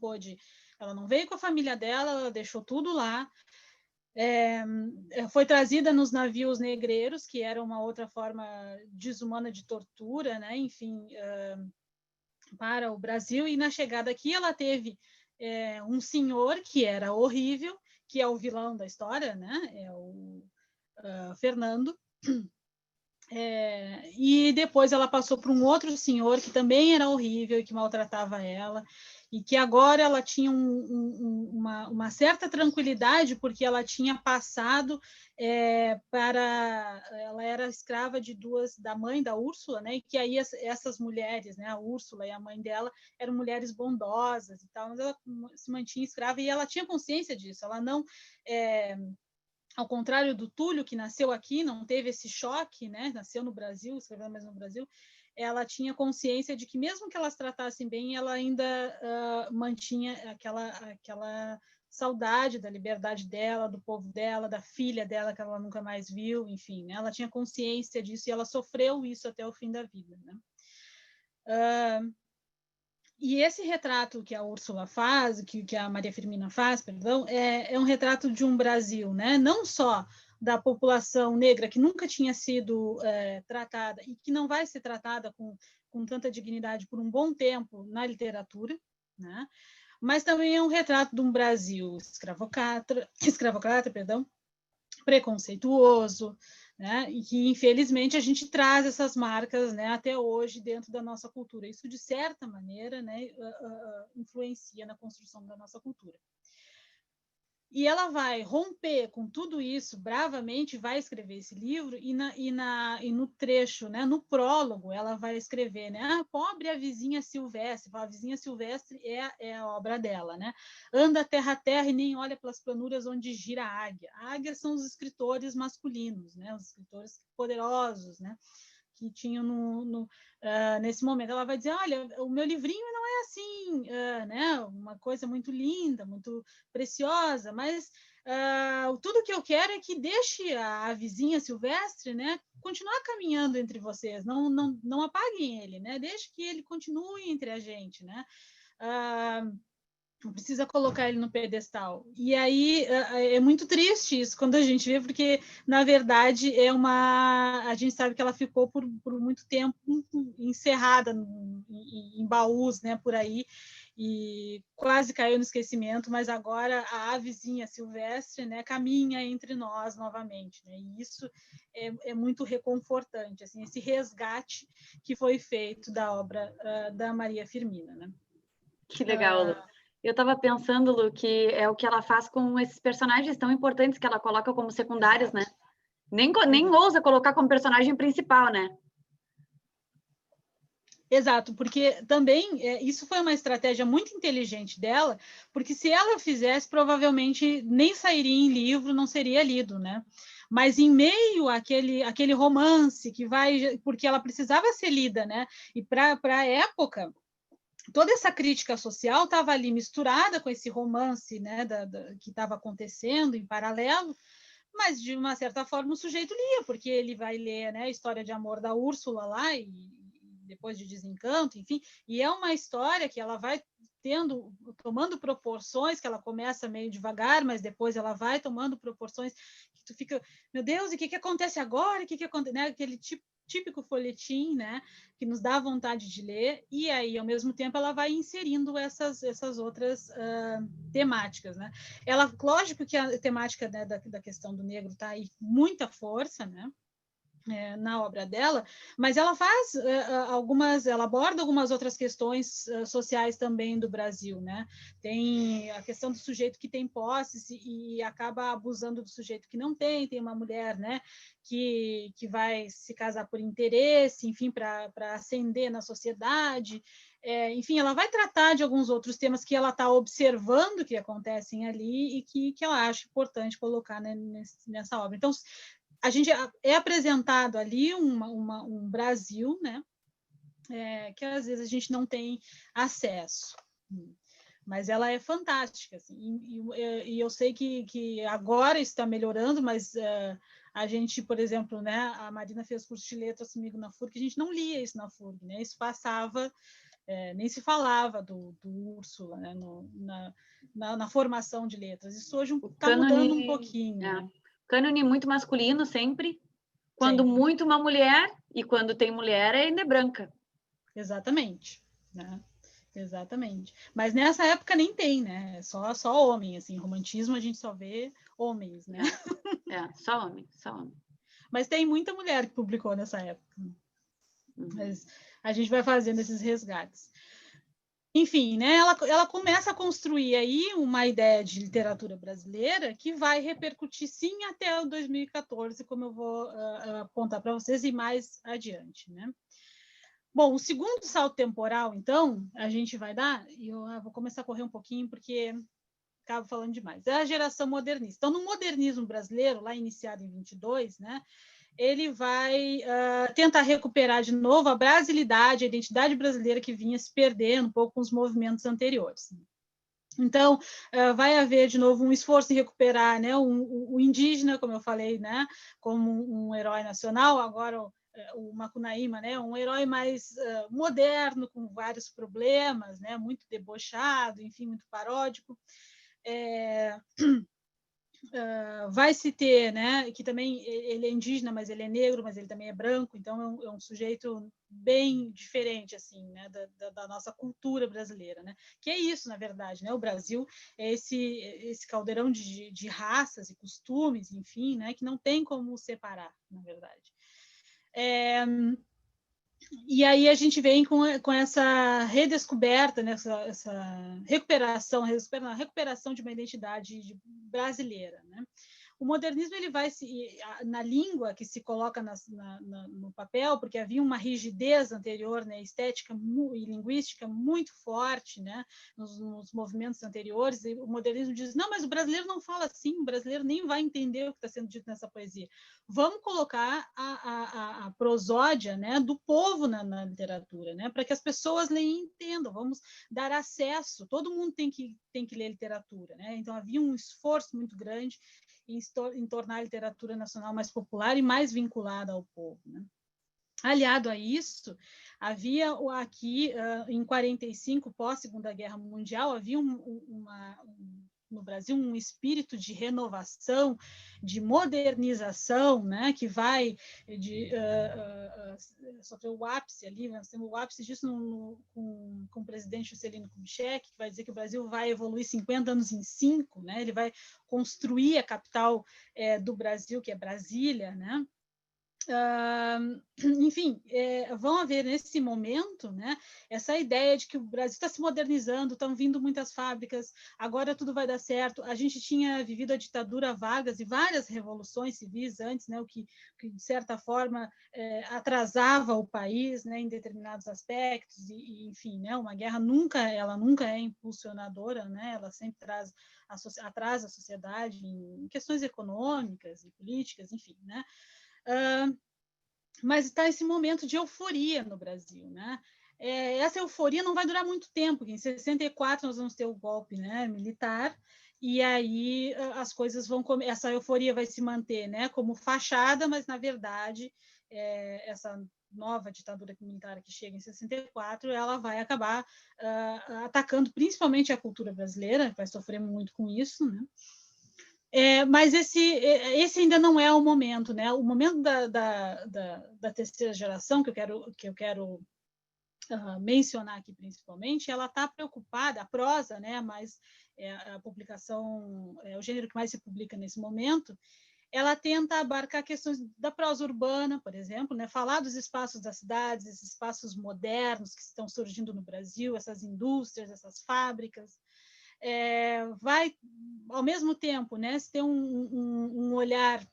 veio com a família dela, ela deixou tudo lá. Foi trazida nos navios negreiros, que era uma outra forma desumana de tortura, né? Enfim, para o Brasil. E na chegada aqui ela teve um senhor que era horrível, que é o vilão da história, né? É o Fernando. E depois ela passou por um outro senhor que também era horrível e que maltratava ela. e que agora ela tinha uma certa tranquilidade, porque ela tinha passado ela era escrava de da mãe da Úrsula, né? E que aí essas mulheres, né? A Úrsula e a mãe dela eram mulheres bondosas e tal, mas ela se mantinha escrava e ela tinha consciência disso. Ela não ao contrário do Túlio, que nasceu aqui, não teve esse choque, né? Nasceu no Brasil, escreveu mais no Brasil, ela tinha consciência de que mesmo que elas tratassem bem, ela ainda mantinha aquela saudade da liberdade dela, do povo dela, da filha dela que ela nunca mais viu, enfim, né? Ela tinha consciência disso e ela sofreu isso até o fim da vida, né? E esse retrato que a Úrsula faz, que a Maria Firmina faz, perdão, é um retrato de um Brasil, né? Não só da população negra que nunca tinha sido tratada e que não vai ser tratada com tanta dignidade por um bom tempo na literatura, né? Mas também é um retrato de um Brasil escravocrata, perdão, preconceituoso, né? E que, infelizmente, a gente traz essas marcas, né, até hoje dentro da nossa cultura. Isso, de certa maneira, né, influencia na construção da nossa cultura. E ela vai romper com tudo isso bravamente, vai escrever esse livro, e no trecho, né, no prólogo, ela vai escrever, né, pobre a vizinha Silvestre. A vizinha Silvestre é a obra dela, né? Anda terra a terra e nem olha pelas planuras onde gira a águia. A águia são os escritores masculinos, né, os escritores poderosos, né, que tinham nesse momento. Ela vai dizer, olha, o meu livrinho não é assim, né, uma coisa muito linda, muito preciosa, mas tudo que eu quero é que deixe a vizinha Silvestre, né, continuar caminhando entre vocês, não apaguem ele, né, deixe que ele continue entre a gente, né, não precisa colocar ele no pedestal. E aí é muito triste isso quando a gente vê, porque, na verdade, a gente sabe que ela ficou por muito tempo encerrada em baús, né, por aí, e quase caiu no esquecimento, mas agora a vizinha Silvestre, né, caminha entre nós novamente, né, e isso é muito reconfortante, assim, esse resgate que foi feito da obra da Maria Firmina, né? Que legal, Lu. Eu estava pensando, Lu, que é o que ela faz com esses personagens tão importantes que ela coloca como secundários, né? Nem ousa colocar como personagem principal, né? Exato, porque também isso foi uma estratégia muito inteligente dela, porque se ela fizesse, provavelmente nem sairia em livro, não seria lido, né? Mas em meio àquele romance que vai, porque ela precisava ser lida, né? E para a época, toda essa crítica social estava ali misturada com esse romance, né, que estava acontecendo em paralelo, mas de uma certa forma o sujeito lia, porque ele vai ler, né, a história de amor da Úrsula lá e depois de Desencanto, enfim, e é uma história que ela vai tomando proporções, que ela começa meio devagar, mas depois ela vai tomando proporções que tu fica, meu Deus, e o que acontece agora? O que acontece, né? Aquele típico folhetim, né, que nos dá vontade de ler, e aí, ao mesmo tempo, ela vai inserindo essas outras temáticas, né? Lógico que a temática, né, da questão do negro está aí com muita força, né, na obra dela, mas ela faz ela aborda algumas outras questões sociais também do Brasil, né? Tem a questão do sujeito que tem posses e acaba abusando do sujeito que não tem uma mulher, né, que vai se casar por interesse, enfim, para ascender na sociedade. Enfim, ela vai tratar de alguns outros temas que ela está observando que acontecem ali e que ela acha importante colocar, né, nessa obra. Então, a gente é apresentado ali um Brasil, né, que às vezes a gente não tem acesso, mas ela é fantástica, assim, e eu sei que agora está melhorando, mas a gente, por exemplo, né, a Marina fez curso de letras comigo na FURG, a gente não lia isso na FURG, né, isso passava, nem se falava do Úrsula, né, na formação de letras, isso hoje está mudando um pouquinho, né? Cânone muito masculino sempre, quando sempre. Muito uma mulher, e quando tem mulher ainda é branca. Exatamente, né? Exatamente. Mas nessa época nem tem, né? Só homem, assim, romantismo a gente só vê homens, né? Só homem, só homem. Mas tem muita mulher que publicou nessa época. Mas a gente vai fazendo esses resgates. enfim, né, ela começa a construir aí uma ideia de literatura brasileira que vai repercutir, sim, até o 2014, como eu vou apontar para vocês, e mais adiante, né? Bom, o segundo salto temporal, então, a gente vai dar, e eu vou começar a correr um pouquinho, porque acabo falando demais, é a geração modernista. Então, no modernismo brasileiro, lá iniciado em 22, né, ele vai tentar recuperar de novo a brasilidade, a identidade brasileira que vinha se perdendo um pouco com os movimentos anteriores. Então, vai haver de novo um esforço em recuperar, né, o indígena, como eu falei, né, como um herói nacional, agora o Macunaíma, né, um herói mais moderno, com vários problemas, né, muito debochado, enfim, muito paródico. Vai se ter, né, que também ele é indígena, mas ele é negro, mas ele também é branco, então é um sujeito bem diferente, assim, né, da nossa cultura brasileira, né, que é isso, na verdade, né, o Brasil é esse caldeirão de raças e costumes, enfim, né, que não tem como separar, na verdade. E aí a gente vem com essa redescoberta, né, essa recuperação de uma identidade brasileira, né? O modernismo ele vai na língua que se coloca no papel, porque havia uma rigidez anterior, né, estética e linguística muito forte, né, nos movimentos anteriores. E o modernismo diz: não, mas o brasileiro não fala assim, o brasileiro nem vai entender o que está sendo dito nessa poesia. Vamos colocar a prosódia, né, do povo na literatura, né, para que as pessoas leiam e entendam. Vamos dar acesso. Todo mundo tem que ler literatura, né? Então havia um esforço muito grande em tornar a literatura nacional mais popular e mais vinculada ao povo, né? Aliado a isso, havia aqui, em 45, pós-Segunda Guerra Mundial, havia no Brasil um espírito de renovação, de modernização, né, que vai sofrer o ápice ali, nós temos o ápice disso com o presidente Juscelino Kubitschek, que vai dizer que o Brasil vai evoluir 50 anos em 5, né, ele vai construir a capital do Brasil, que é Brasília, né? Enfim, vão haver nesse momento, né, essa ideia de que o Brasil está se modernizando, estão vindo muitas fábricas, agora tudo vai dar certo. A gente tinha vivido a ditadura Vargas e várias revoluções civis antes, né, o que de certa forma atrasava o país, né, em determinados aspectos, e enfim, né, uma guerra nunca é impulsionadora, né, ela sempre atrasa a sociedade em questões econômicas e políticas, enfim, né? Mas está esse momento de euforia no Brasil, né? Essa euforia não vai durar muito tempo, porque em 64 nós vamos ter o golpe, né, militar, e aí as coisas essa euforia vai se manter, né, como fachada, mas na verdade essa nova ditadura militar que chega em 64, ela vai acabar atacando principalmente a cultura brasileira, vai sofrer muito com isso, né? Mas esse ainda não é o momento, né? O momento da terceira geração que eu quero mencionar aqui principalmente, ela está preocupada, a prosa, né? Mas a publicação, o gênero que mais se publica nesse momento, ela tenta abarcar questões da prosa urbana, por exemplo, né? Falar dos espaços das cidades, esses espaços modernos que estão surgindo no Brasil, essas indústrias, essas fábricas. Vai, ao mesmo tempo, né, se tem um olhar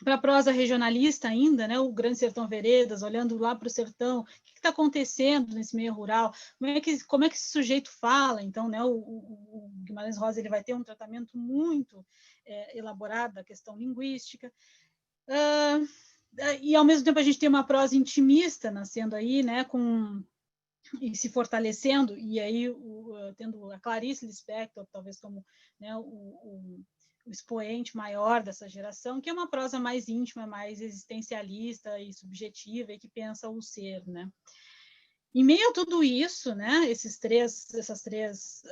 para a prosa regionalista ainda, né, o Grande Sertão Veredas, olhando lá para o sertão, o que está acontecendo nesse meio rural, como é que esse sujeito fala, então, né, o Guimarães Rosa ele vai ter um tratamento muito elaborado da questão linguística, e ao mesmo tempo a gente tem uma prosa intimista nascendo aí, né, e se fortalecendo, e aí tendo a Clarice Lispector, talvez como, né, o expoente maior dessa geração, que é uma prosa mais íntima, mais existencialista e subjetiva, e que pensa o ser, né? Em meio a tudo isso, né, essas três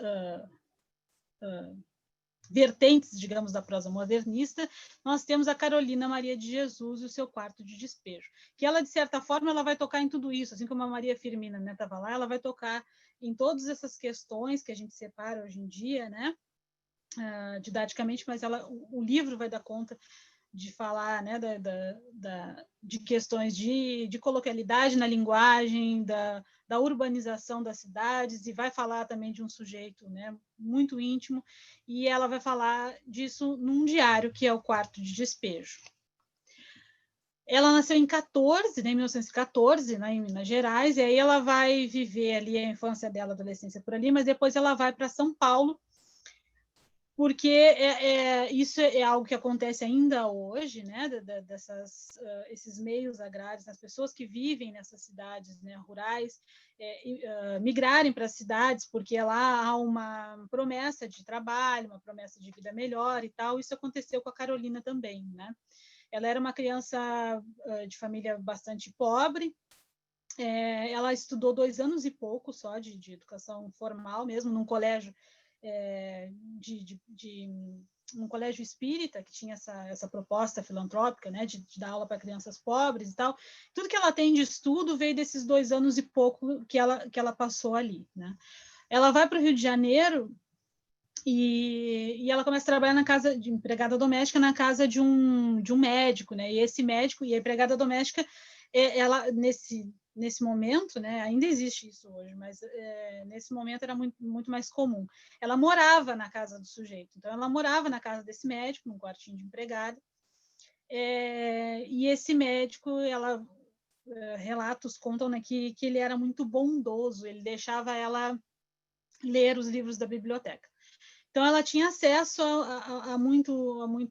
vertentes, digamos, da prosa modernista, nós temos a Carolina Maria de Jesus e o seu Quarto de Despejo, que ela, de certa forma, ela vai tocar em tudo isso, assim como a Maria Firmina, né, estava lá, ela vai tocar em todas essas questões que a gente separa hoje em dia, né, didaticamente, mas o livro vai dar conta de falar, né, de questões de coloquialidade na linguagem, da urbanização das cidades, e vai falar também de um sujeito, né, muito íntimo, e ela vai falar disso num diário, que é o Quarto de Despejo. Ela nasceu em 1914, né, em Minas Gerais, e aí ela vai viver ali a infância dela, a adolescência por ali, mas depois ela vai para São Paulo, porque isso é algo que acontece ainda hoje, né, esses meios agrários, as pessoas que vivem nessas cidades, né, rurais, migrarem para as cidades, porque lá há uma promessa de trabalho, uma promessa de vida melhor e tal. Isso aconteceu com a Carolina também, né? Ela era uma criança de família bastante pobre. Ela estudou 2 anos e pouco só de educação formal mesmo, num colégio um colégio espírita que tinha essa proposta filantrópica, né, de dar aula para crianças pobres e tal. Tudo que ela tem de estudo veio desses 2 anos e pouco que ela passou ali, né? Ela vai para o Rio de Janeiro e ela começa a trabalhar na casa de empregada doméstica, na casa de um médico, né? E esse médico e a empregada doméstica, ela nesse momento, né, ainda existe isso hoje, mas nesse momento era muito, muito mais comum. Ela morava na casa do sujeito, então ela morava na casa desse médico, num quartinho de empregada, e esse médico, relatos contam, né, que ele era muito bondoso, ele deixava ela ler os livros da biblioteca. Então, ela tinha acesso a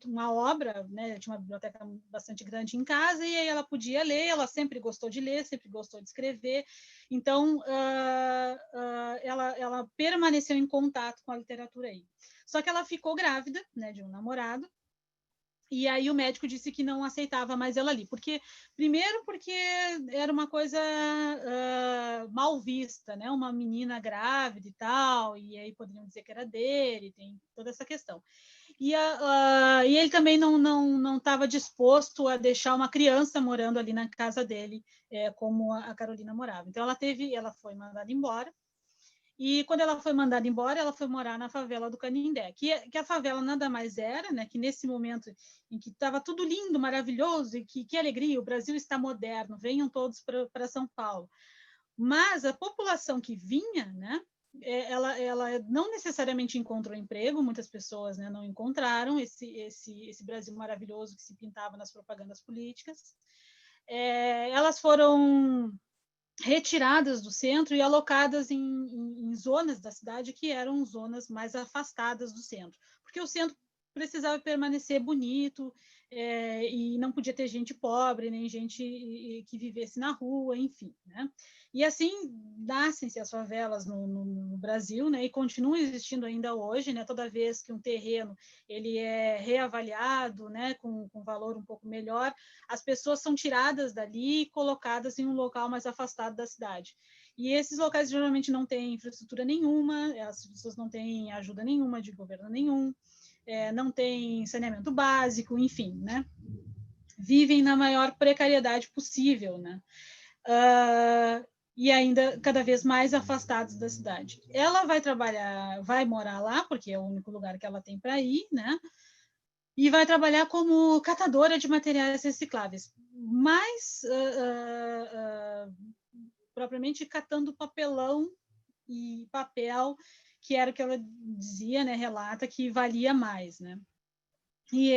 uma obra, né? Tinha uma biblioteca bastante grande em casa, e aí ela podia ler, ela sempre gostou de ler, sempre gostou de escrever. Então, ela permaneceu em contato com a literatura aí. Só que ela ficou grávida, né, de um namorado, e aí o médico disse que não aceitava mais ela ali. Primeiro porque era uma coisa mal vista, né? Uma menina grávida e tal, e aí poderiam dizer que era dele, tem toda essa questão. E ele também não estava disposto a deixar uma criança morando ali na casa dele, como a Carolina morava. Então ela foi mandada embora. E quando ela foi mandada embora, ela foi morar na favela do Canindé, que a favela nada mais era, né, que nesse momento em que estava tudo lindo, maravilhoso, e que alegria, o Brasil está moderno, venham todos para São Paulo. Mas a população que vinha, né, ela não necessariamente encontrou emprego, muitas pessoas, né, não encontraram esse Brasil maravilhoso que se pintava nas propagandas políticas. Elas foram retiradas do centro e alocadas em zonas da cidade que eram zonas mais afastadas do centro, porque o centro precisava permanecer bonito, e não podia ter gente pobre, nem gente que vivesse na rua, enfim, né? E assim nascem-se as favelas no Brasil, né? E continuam existindo ainda hoje, né? Toda vez que um terreno ele é reavaliado, né? Com valor um pouco melhor, as pessoas são tiradas dali e colocadas em um local mais afastado da cidade. E esses locais geralmente não têm infraestrutura nenhuma, as pessoas não têm ajuda nenhuma de governo nenhum, não tem saneamento básico, enfim, né? Vivem na maior precariedade possível, né? E ainda cada vez mais afastados da cidade. Ela vai morar lá, porque é o único lugar que ela tem para ir, né? E vai trabalhar como catadora de materiais recicláveis, mas propriamente catando papelão e papel, que era o que ela dizia, né, relata, que valia mais, né? E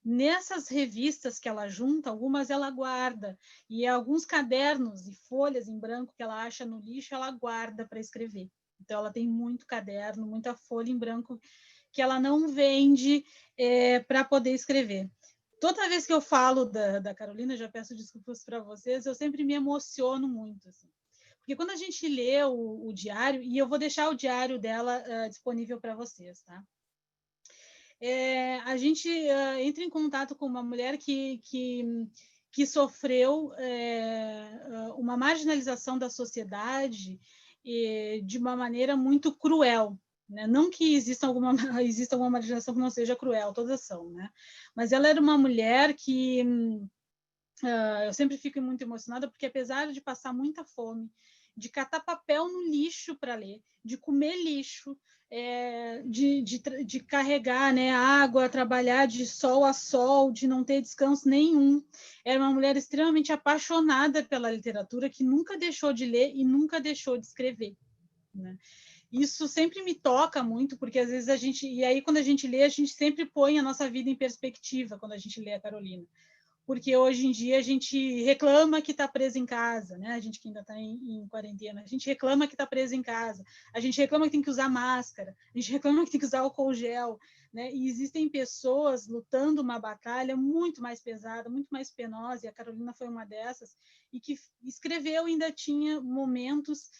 nessas revistas que ela junta, algumas ela guarda, e alguns cadernos e folhas em branco que ela acha no lixo, ela guarda para escrever. Então, ela tem muito caderno, muita folha em branco que ela não vende para poder escrever. Toda vez que eu falo da Carolina, já peço desculpas para vocês, eu sempre me emociono muito, assim. Porque quando a gente lê o diário, e eu vou deixar o diário dela disponível para vocês, tá? A gente entra em contato com uma mulher que sofreu uma marginalização da sociedade de uma maneira muito cruel, né? Não que exista alguma marginalização que não seja cruel, todas são, né? Mas ela era uma mulher que eu sempre fico muito emocionada, porque apesar de passar muita fome, de catar papel no lixo para ler, de comer lixo, de carregar, né, água, trabalhar de sol a sol, de não ter descanso nenhum. Era uma mulher extremamente apaixonada pela literatura, que nunca deixou de ler e nunca deixou de escrever, né? Isso sempre me toca muito, porque às vezes e aí quando a gente lê, a gente sempre põe a nossa vida em perspectiva quando a gente lê a Carolina. Porque hoje em dia a gente reclama que está preso em casa, né? A gente que ainda está em quarentena, a gente reclama que está preso em casa, a gente reclama que tem que usar máscara, a gente reclama que tem que usar álcool gel, né? E existem pessoas lutando uma batalha muito mais pesada, muito mais penosa, e a Carolina foi uma dessas, e que escreveu ainda tinha momentos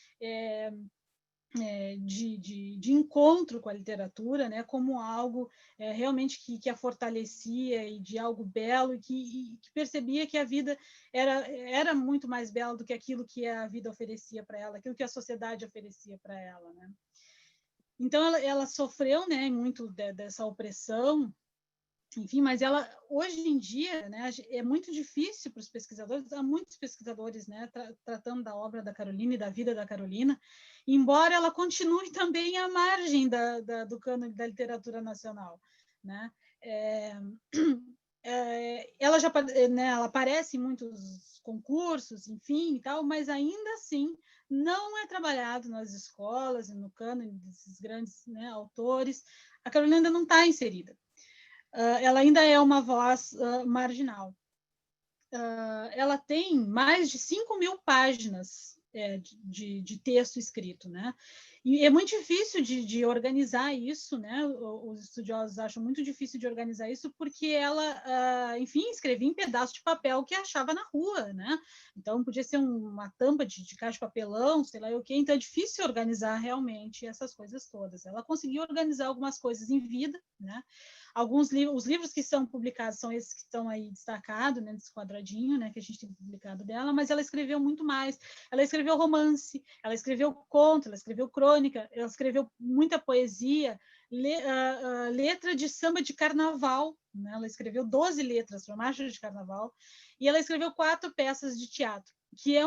de encontro com a literatura, né, como algo realmente que a fortalecia e de algo belo e que percebia que a vida era muito mais bela do que aquilo que a vida oferecia para ela, aquilo que a sociedade oferecia para ela, né? Então ela sofreu, né, muito dessa opressão. Enfim, mas ela, hoje em dia, né, é muito difícil para os pesquisadores, há muitos pesquisadores, né, tratando da obra da Carolina e da vida da Carolina, embora ela continue também à margem do cânone da literatura nacional, né? Ela já, né, ela aparece em muitos concursos, enfim, e tal, mas ainda assim não é trabalhado nas escolas e no cânone desses grandes, né, autores. A Carolina ainda não está inserida. Ela ainda é uma voz marginal. Ela tem mais de 5.000 páginas de texto escrito, né? E é muito difícil de organizar isso, né? Os estudiosos acham muito difícil de organizar isso, porque ela, enfim, escrevia em pedaço de papel que achava na rua, né? Então, podia ser uma tampa de caixa de papelão, sei lá o quê. Então, é difícil organizar realmente essas coisas todas. Ela conseguiu organizar algumas coisas em vida, né? Os livros que são publicados são esses que estão aí destacados, né, nesse quadradinho, né, que a gente tem publicado dela, mas ela escreveu muito mais. Ela escreveu romance, ela escreveu conto, ela escreveu crônica, ela escreveu muita poesia, letra de samba de carnaval, né? Ela escreveu 12 letras para marcha de carnaval, e ela escreveu 4 peças de teatro, que é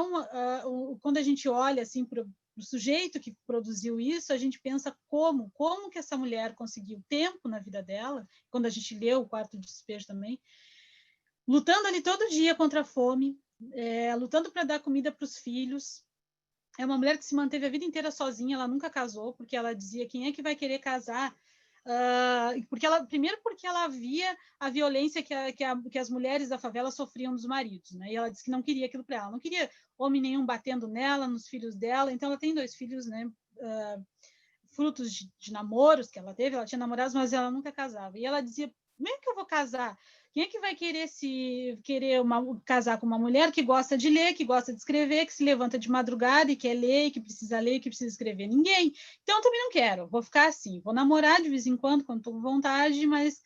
quando a gente olha assim para o sujeito que produziu isso, a gente pensa como que essa mulher conseguiu tempo na vida dela, quando a gente leu o Quarto Despejo também, lutando ali todo dia contra a fome, lutando para dar comida para os filhos. É uma mulher que se manteve a vida inteira sozinha, ela nunca casou, porque ela dizia, quem é que vai querer casar? Primeiro porque ela via a violência que as mulheres da favela sofriam dos maridos, né? E ela disse que não queria aquilo para ela, não queria homem nenhum batendo nela, nos filhos dela. Então ela tem 2 filhos, né? Frutos de namoros que ela teve, ela tinha namorados, mas ela nunca casava. E ela dizia, como é que eu vou casar? Quem é que vai querer casar com uma mulher que gosta de ler, que gosta de escrever, que se levanta de madrugada e quer ler, que precisa ler, que precisa escrever? Ninguém. Então, eu também não quero. Vou ficar assim. Vou namorar de vez em quando estou com vontade, mas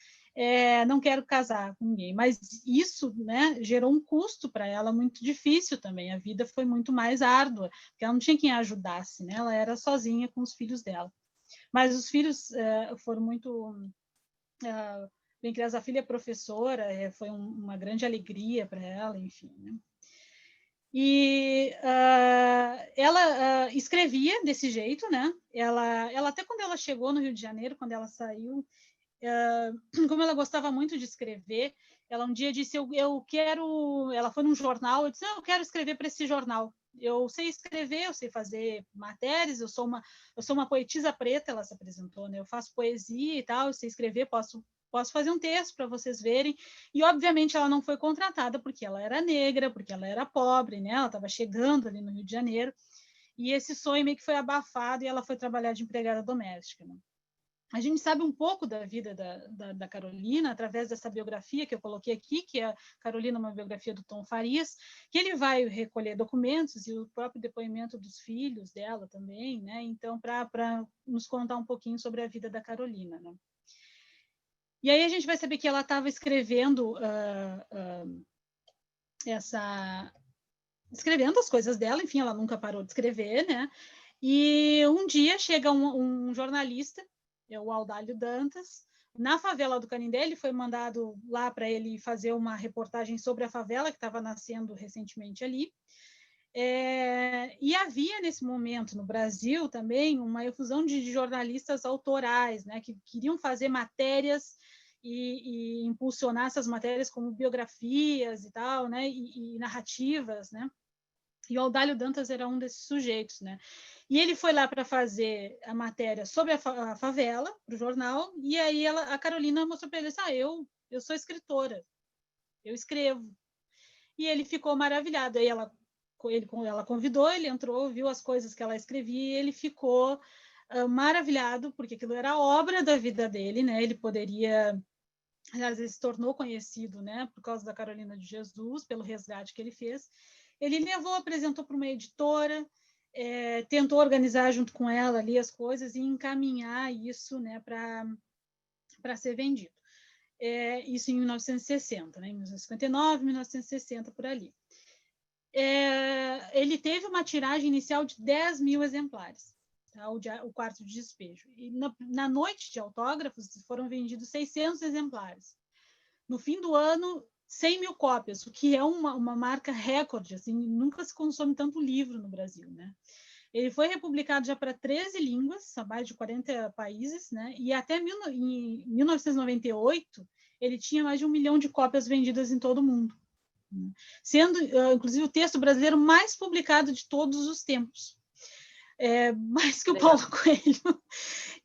não quero casar com ninguém. Mas isso, né, gerou um custo para ela muito difícil também. A vida foi muito mais árdua, porque ela não tinha quem a ajudasse, né? Ela era sozinha com os filhos dela. Mas os filhos foram muito... bem criados. A filha é professora, foi uma grande alegria para ela, enfim, né? E ela escrevia desse jeito, né? Ela até quando ela chegou no Rio de Janeiro, quando ela saiu, como ela gostava muito de escrever, ela um dia disse, eu quero... Ela foi num jornal, eu disse, eu quero escrever para esse jornal. Eu sei escrever, eu sei fazer matérias, eu sou uma poetisa preta, ela se apresentou, né? Eu faço poesia e tal, eu sei escrever, posso fazer um texto para vocês verem. E, obviamente, ela não foi contratada porque ela era negra, porque ela era pobre, né? Ela estava chegando ali no Rio de Janeiro. E esse sonho meio que foi abafado e ela foi trabalhar de empregada doméstica, né? A gente sabe um pouco da vida da Carolina através dessa biografia que eu coloquei aqui, que é a Carolina, uma biografia do Tom Farias, que ele vai recolher documentos e o próprio depoimento dos filhos dela também, né? Então, para nos contar um pouquinho sobre a vida da Carolina, né? E aí a gente vai saber que ela estava escrevendo escrevendo as coisas dela, enfim, ela nunca parou de escrever, né? E um dia chega um jornalista, o Audálio Dantas, na favela do Canindé. Ele foi mandado lá para ele fazer uma reportagem sobre a favela que estava nascendo recentemente ali. E havia, nesse momento, no Brasil também, uma efusão de jornalistas autorais, né, que queriam fazer matérias e impulsionar essas matérias como biografias e tal, né, e narrativas, né? E o Audálio Dantas era um desses sujeitos, né? E ele foi lá para fazer a matéria sobre a favela, para o jornal, e aí a Carolina mostrou para ele assim, eu sou escritora, eu escrevo. E ele ficou maravilhado. Aí ela convidou, ele entrou, viu as coisas que ela escrevia, e ele ficou maravilhado, porque aquilo era a obra da vida dele, né? Ele poderia, às vezes, se tornou conhecido, né? Por causa da Carolina de Jesus, pelo resgate que ele fez. Ele levou, apresentou para uma editora, tentou organizar junto com ela ali as coisas e encaminhar isso, né, para ser vendido. Isso em 1960, né, em 1959, 1960, por ali. Ele teve uma tiragem inicial de 10 mil exemplares, tá, o Quarto de Despejo. E na noite de autógrafos foram vendidos 600 exemplares. No fim do ano, 100 mil cópias, o que é uma marca recorde, assim, nunca se consome tanto livro no Brasil, né? Ele foi republicado já para 13 línguas, a mais de 40 países, né? E até em 1998, ele tinha mais de 1 milhão de cópias vendidas em todo o mundo, né? Sendo, inclusive, o texto brasileiro mais publicado de todos os tempos. Mais que o Paulo Coelho.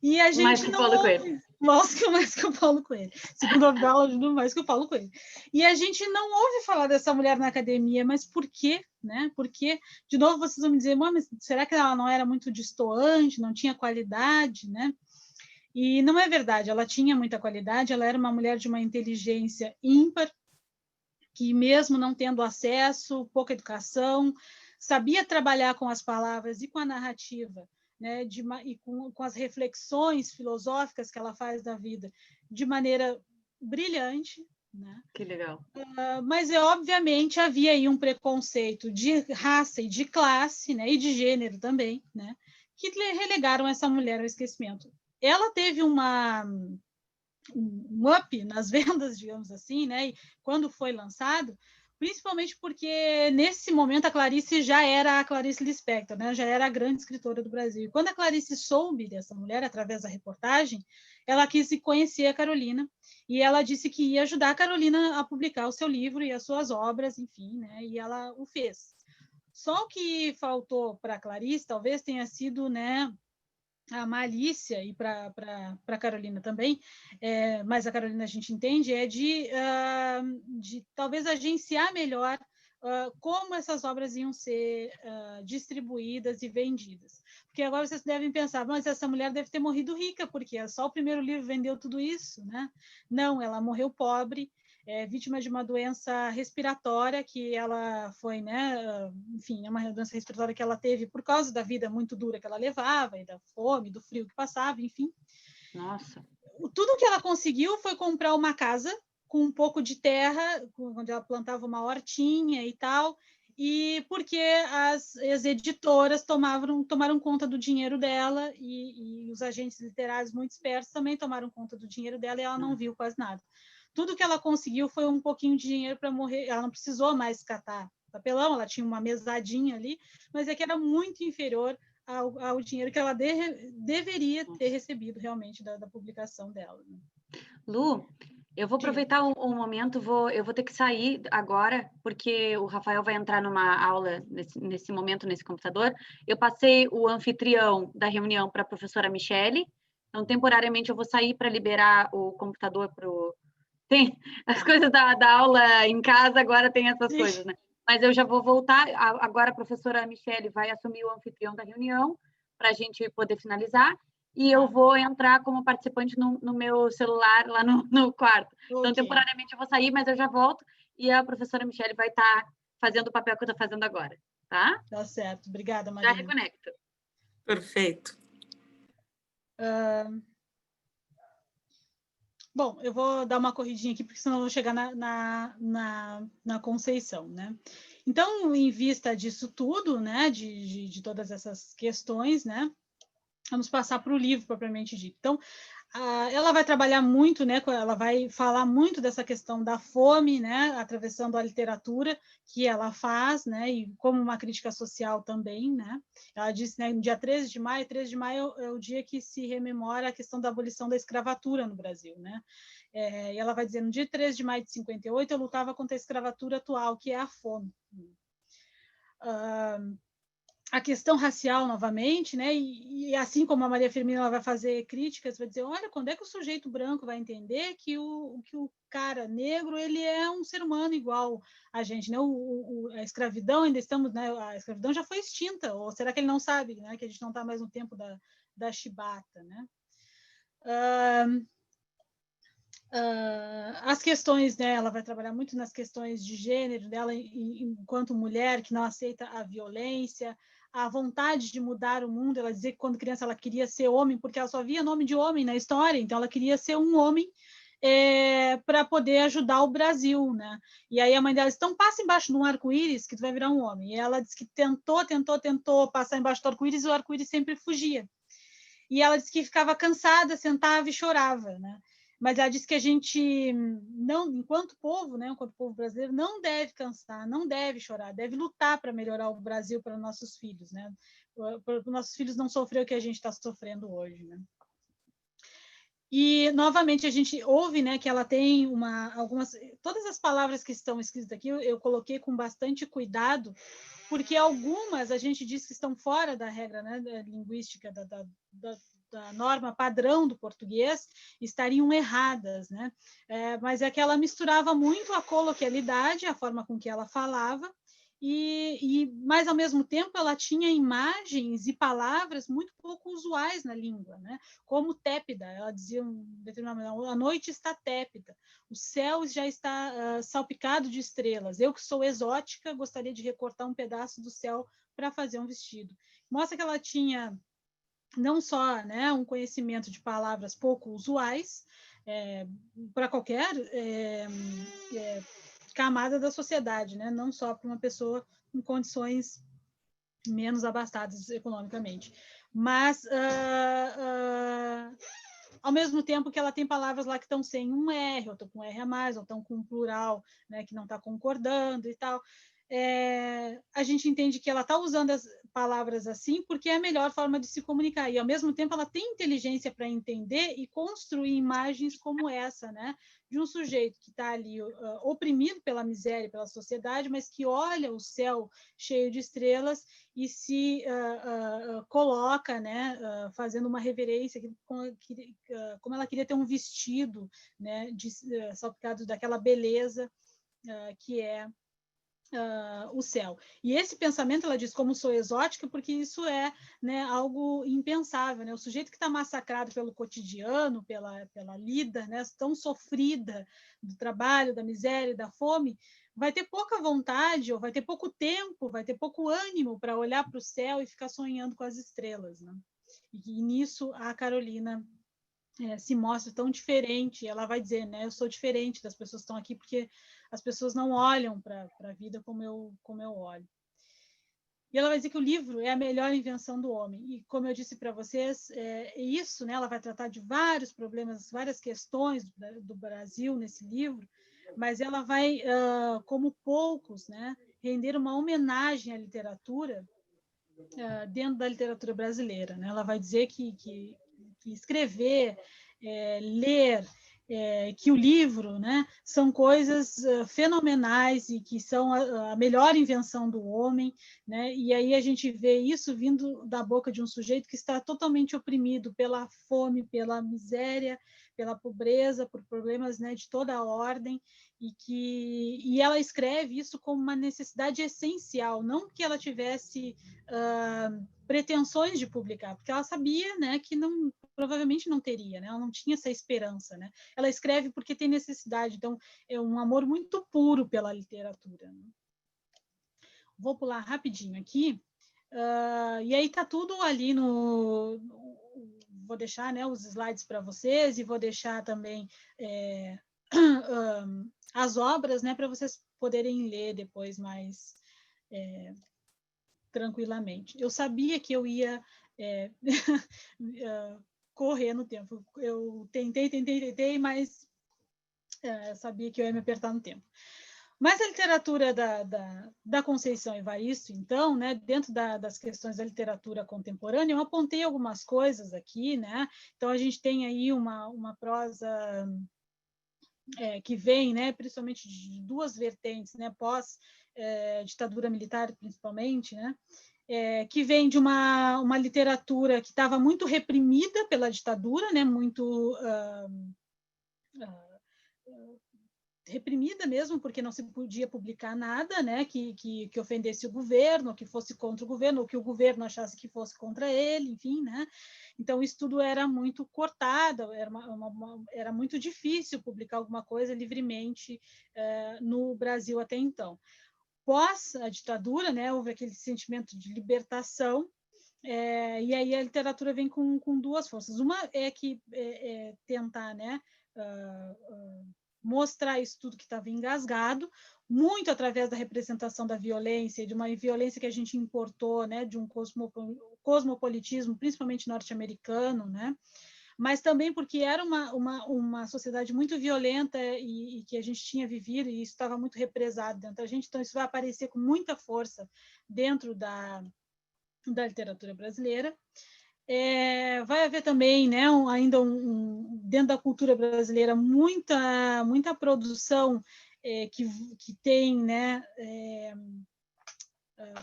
E a gente mais que o Paulo Coelho. Mais que o Paulo Coelho. Segundo a Bela, mais que o Paulo Coelho. E a gente não ouve falar dessa mulher na academia, mas por quê? Né? Porque, de novo, vocês vão me dizer, mas será que ela não era muito destoante, não tinha qualidade, né? E não é verdade, ela tinha muita qualidade, ela era uma mulher de uma inteligência ímpar, que mesmo não tendo acesso, pouca educação, sabia trabalhar com as palavras e com a narrativa, né, e com as reflexões filosóficas que ela faz da vida de maneira brilhante, né? Que legal. Mas, obviamente, havia aí um preconceito de raça e de classe, né, e de gênero também, né, que relegaram essa mulher ao esquecimento. Ela teve um up nas vendas, digamos assim, né? E quando foi lançado, principalmente porque nesse momento a Clarice já era a Clarice Lispector, né? Já era a grande escritora do Brasil. E quando a Clarice soube dessa mulher através da reportagem, ela quis conhecer a Carolina e ela disse que ia ajudar a Carolina a publicar o seu livro e as suas obras, enfim, né? E ela o fez. Só o que faltou para a Clarice talvez tenha sido, né, a malícia, e para a Carolina também, mas a Carolina a gente entende, de talvez agenciar melhor como essas obras iam ser distribuídas e vendidas. Porque agora vocês devem pensar, mas essa mulher deve ter morrido rica, porque só o primeiro livro vendeu tudo isso, né? Não, ela morreu pobre, vítima de uma doença respiratória que ela foi, né? Enfim, é uma doença respiratória que ela teve por causa da vida muito dura que ela levava, e da fome, do frio que passava, enfim. Nossa. Tudo que ela conseguiu foi comprar uma casa com um pouco de terra, onde ela plantava uma hortinha e tal, e porque as editoras tomaram conta do dinheiro dela, e os agentes literários muito espertos também tomaram conta do dinheiro dela, e ela não viu quase nada. Tudo que ela conseguiu foi um pouquinho de dinheiro para morrer. Ela não precisou mais catar papelão, ela tinha uma mesadinha ali, mas é que era muito inferior ao dinheiro que ela deveria ter recebido realmente da publicação dela. Lu, eu vou aproveitar o momento, eu vou ter que sair agora, porque o Rafael vai entrar numa aula nesse momento, nesse computador. Eu passei o anfitrião da reunião para a professora Michele, então, temporariamente, eu vou sair para liberar o computador para o... Tem as coisas da aula em casa, agora tem essas coisas, né? Mas eu já vou voltar. Agora a professora Michele vai assumir o anfitrião da reunião para a gente poder finalizar. E eu vou entrar como participante no meu celular lá no quarto. Okay. Então, temporariamente eu vou sair, mas eu já volto. E a professora Michele vai estar fazendo o papel que eu estou fazendo agora, tá? Tá certo. Obrigada, Marina. Já reconecto. Perfeito. Bom, eu vou dar uma corridinha aqui, porque senão eu vou chegar na Conceição, né? Então, em vista disso tudo, né, de todas essas questões, né, vamos passar para o livro propriamente dito. Então, ela vai trabalhar muito, né? Ela vai falar muito dessa questão da fome, né? Atravessando a literatura que ela faz, né? E como uma crítica social também, né? Ela disse, né? No dia 13 de maio é o dia que se rememora a questão da abolição da escravatura no Brasil, né? E ela vai dizer, no dia 13 de maio de 58, eu lutava contra a escravatura atual, que é a fome. A questão racial novamente, né? E assim como a Maria Firmina ela vai fazer críticas, vai dizer, olha, quando é que o sujeito branco vai entender que o cara negro ele é um ser humano igual a gente, né? A escravidão ainda estamos, né? A escravidão já foi extinta, ou será que ele não sabe, né? Que a gente não está mais no tempo da chibata, né? As questões, né, ela vai trabalhar muito nas questões de gênero dela enquanto mulher que não aceita a violência, a vontade de mudar o mundo. Ela dizia que quando criança ela queria ser homem porque ela só via nome de homem na história, então ela queria ser um homem para poder ajudar o Brasil, né? E aí a mãe dela disse, então passa embaixo de um arco-íris que tu vai virar um homem. E ela disse que tentou passar embaixo do arco-íris e o arco-íris sempre fugia. E ela disse que ficava cansada, sentava e chorava, né? Mas ela disse que a gente, não, enquanto povo, né, enquanto povo brasileiro, não deve cansar, não deve chorar, deve lutar para melhorar o Brasil para nossos filhos, né? Para os nossos filhos não sofrer o que a gente está sofrendo hoje, né? E, novamente, a gente ouve, né, que ela tem todas as palavras que estão escritas aqui eu coloquei com bastante cuidado, porque algumas a gente diz que estão fora da regra, né, da linguística, da norma padrão do português, estariam erradas, né? Mas é que ela misturava muito a coloquialidade, a forma com que ela falava, mas ao mesmo tempo ela tinha imagens e palavras muito pouco usuais na língua, né? Como tépida, ela dizia a noite está tépida, o céu já está salpicado de estrelas, eu que sou exótica gostaria de recortar um pedaço do céu para fazer um vestido. Mostra que ela tinha não só, né, um conhecimento de palavras pouco usuais para qualquer camada da sociedade, né? Não só para uma pessoa em condições menos abastadas economicamente, mas ao mesmo tempo que ela tem palavras lá que estão sem um R, ou estão com R a mais, ou estão com um plural, né, que não está concordando e tal. A gente entende que ela está usando as palavras assim porque é a melhor forma de se comunicar, e ao mesmo tempo ela tem inteligência para entender e construir imagens como essa, né, de um sujeito que está ali oprimido pela miséria, pela sociedade, mas que olha o céu cheio de estrelas e se coloca, né, fazendo uma reverência, como ela queria ter um vestido, né, salpicado daquela beleza que é o céu. E esse pensamento, ela diz, como sou exótica, porque isso é, né, algo impensável, né? O sujeito que está massacrado pelo cotidiano, pela lida, né, tão sofrida do trabalho, da miséria, da fome, vai ter pouca vontade, ou vai ter pouco tempo, vai ter pouco ânimo para olhar para o céu e ficar sonhando com as estrelas, né? E nisso a Carolina se mostra tão diferente. Ela vai dizer, né, eu sou diferente das pessoas que estão aqui porque as pessoas não olham para a vida como eu olho. E ela vai dizer que o livro é a melhor invenção do homem. E como eu disse para vocês, isso, né, ela vai tratar de vários problemas, várias questões do Brasil nesse livro, mas ela vai, como poucos, né, render uma homenagem à literatura dentro da literatura brasileira, né? Ela vai dizer que escrever, ler, que o livro, né, são coisas fenomenais e que são a melhor invenção do homem, né? E aí a gente vê isso vindo da boca de um sujeito que está totalmente oprimido pela fome, pela miséria, pela pobreza, por problemas, né, de toda a ordem, e ela escreve isso como uma necessidade essencial, não que ela tivesse pretensões de publicar, porque ela sabia, né, que provavelmente não teria, né? Ela não tinha essa esperança, né? Ela escreve porque tem necessidade, então é um amor muito puro pela literatura, né? Vou pular rapidinho aqui, e aí tá tudo ali vou deixar, né, os slides para vocês e vou deixar também as obras, né, para vocês poderem ler depois mais tranquilamente. Eu sabia que eu ia correr no tempo. Eu tentei, mas sabia que eu ia me apertar no tempo. Mas a literatura da Conceição Evaristo, então, né, dentro das questões da literatura contemporânea, eu apontei algumas coisas aqui, né? Então, a gente tem aí uma prosa que vem, né, principalmente de duas vertentes, né, pós-ditadura militar, principalmente, né? Que vem de uma literatura que estava muito reprimida pela ditadura, né, muito reprimida mesmo, porque não se podia publicar nada, né, que ofendesse o governo, que fosse contra o governo, ou que o governo achasse que fosse contra ele, enfim, né? Então, isso tudo era muito cortado, era muito difícil publicar alguma coisa livremente no Brasil até então. Pós a ditadura, né, houve aquele sentimento de libertação, e aí a literatura vem com duas forças. Uma é tentar, né, mostrar isso tudo que estava engasgado, muito através da representação da violência, de uma violência que a gente importou, né, de um cosmopolitismo, principalmente norte-americano, né, mas também porque era uma sociedade muito violenta e que a gente tinha vivido, e isso estava muito represado dentro da gente, então isso vai aparecer com muita força dentro da literatura brasileira. Vai haver também, né, dentro da cultura brasileira, muita produção que tem, né,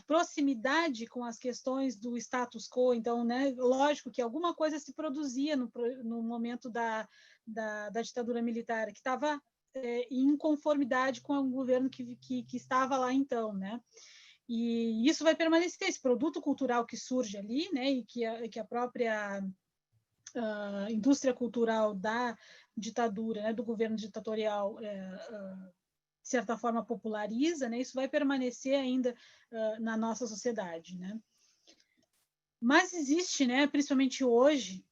proximidade com as questões do status quo. Então, né, lógico que alguma coisa se produzia no momento da ditadura militar, que estava em conformidade com o governo que estava lá então, né? E isso vai permanecer, esse produto cultural que surge ali, né, e que a própria indústria cultural da ditadura, né, do governo ditatorial, de certa forma populariza, né, isso vai permanecer ainda na nossa sociedade, né? Mas existe, né, principalmente hoje,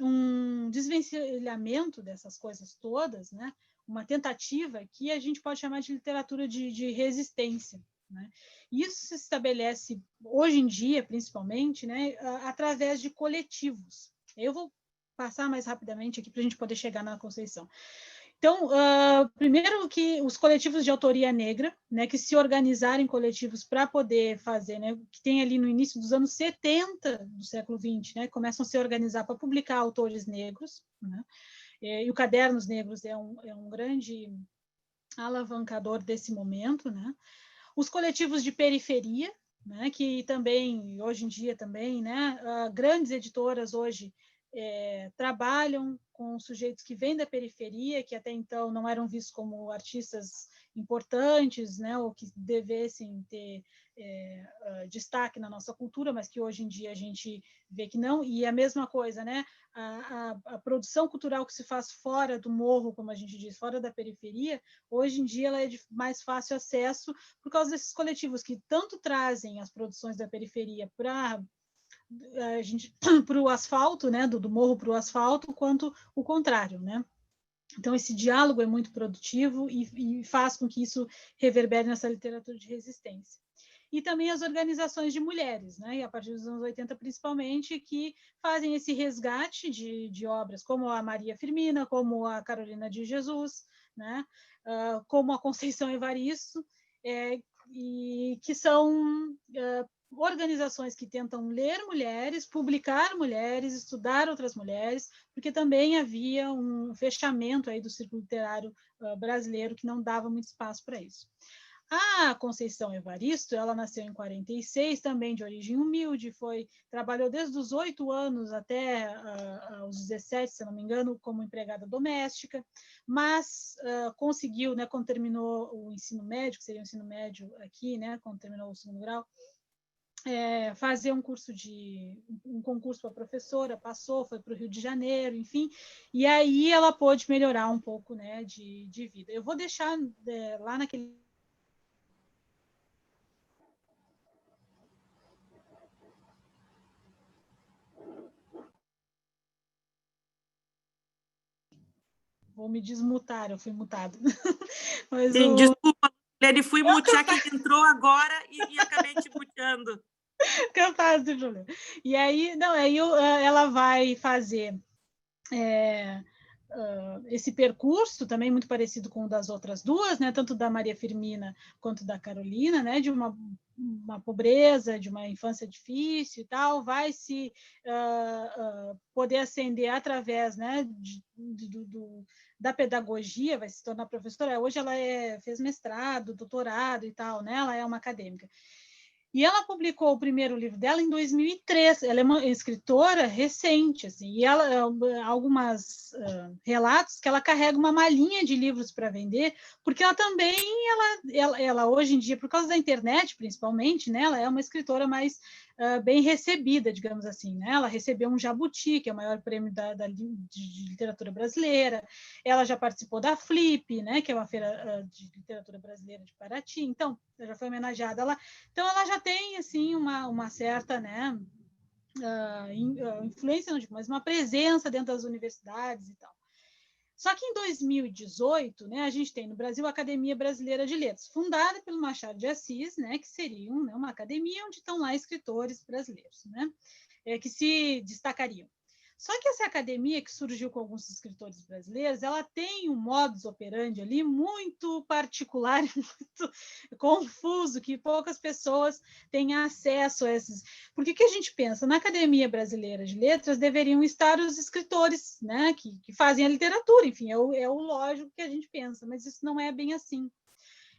um desvencilhamento dessas coisas todas, né, uma tentativa que a gente pode chamar de literatura de resistência, né? Isso se estabelece hoje em dia, principalmente, né, através de coletivos. Eu vou passar mais rapidamente aqui para a gente poder chegar na Conceição. Então, primeiro que os coletivos de autoria negra, né, que se organizarem em coletivos para poder fazer, né, que tem ali no início dos anos 70 do século XX, né, começam a se organizar para publicar autores negros, né, e o Cadernos Negros é um grande alavancador desse momento, né. Os coletivos de periferia, né, que também, hoje em dia também, né, grandes editoras hoje trabalham com sujeitos que vêm da periferia, que até então não eram vistos como artistas importantes, né, ou que devessem ter destaque na nossa cultura, mas que hoje em dia a gente vê que não. E a mesma coisa, né, a produção cultural que se faz fora do morro, como a gente diz, fora da periferia, hoje em dia ela é de mais fácil acesso por causa desses coletivos que tanto trazem as produções da periferia para o asfalto, né, do morro para o asfalto, quanto o contrário, né? Então, esse diálogo é muito produtivo e faz com que isso reverbere nessa literatura de resistência. E também as organizações de mulheres, né, e a partir dos anos 80 principalmente, que fazem esse resgate de obras como a Maria Firmina, como a Carolina de Jesus, né, como a Conceição Evaristo, e que são organizações que tentam ler mulheres, publicar mulheres, estudar outras mulheres, porque também havia um fechamento aí do círculo literário brasileiro que não dava muito espaço para isso. A Conceição Evaristo, ela nasceu em 46, também de origem humilde, trabalhou desde os 8 anos até os 17, se não me engano, como empregada doméstica, mas conseguiu, né, quando terminou o ensino médio, que seria o ensino médio aqui, né, quando terminou o segundo grau, fazer um concurso para professora, passou, foi para o Rio de Janeiro, enfim, e aí ela pôde melhorar um pouco, né, de vida. Eu vou deixar lá naquele... Vou me desmutar, eu fui mutado. Mas sim, desculpa, ele fui mutear quem entrou agora e acabei te muteando. Capaz de problema. E aí, não, ela vai fazer esse percurso também muito parecido com o das outras duas, né, tanto da Maria Firmina quanto da Carolina, né, de uma pobreza, de uma infância difícil e tal, vai se poder ascender através, né, da pedagogia, vai se tornar professora. Hoje ela fez mestrado, doutorado e tal, né, ela é uma acadêmica. E ela publicou o primeiro livro dela em 2003. Ela é uma escritora recente, assim, e ela algumas relatos que ela carrega uma malinha de livros para vender, porque ela também, ela hoje em dia, por causa da internet, principalmente, né, ela é uma escritora mais bem recebida, digamos assim, né? Ela recebeu um Jabuti, que é o maior prêmio de literatura brasileira. Ela já participou da Flip, né, que é uma feira de literatura brasileira de Paraty. Então, ela já foi homenageada lá. Então, ela já tem, assim, uma certa, né, influência, não digo, mas uma presença dentro das universidades e tal. Só que em 2018, né, a gente tem no Brasil a Academia Brasileira de Letras, fundada pelo Machado de Assis, né, que seria uma academia onde estão lá escritores brasileiros, né, que se destacariam. Só que essa academia, que surgiu com alguns escritores brasileiros, ela tem um modus operandi ali muito particular, muito confuso, que poucas pessoas têm acesso a esses. Porque o que a gente pensa? Na Academia Brasileira de Letras deveriam estar os escritores, né, que fazem a literatura, enfim, é o lógico que a gente pensa, mas isso não é bem assim.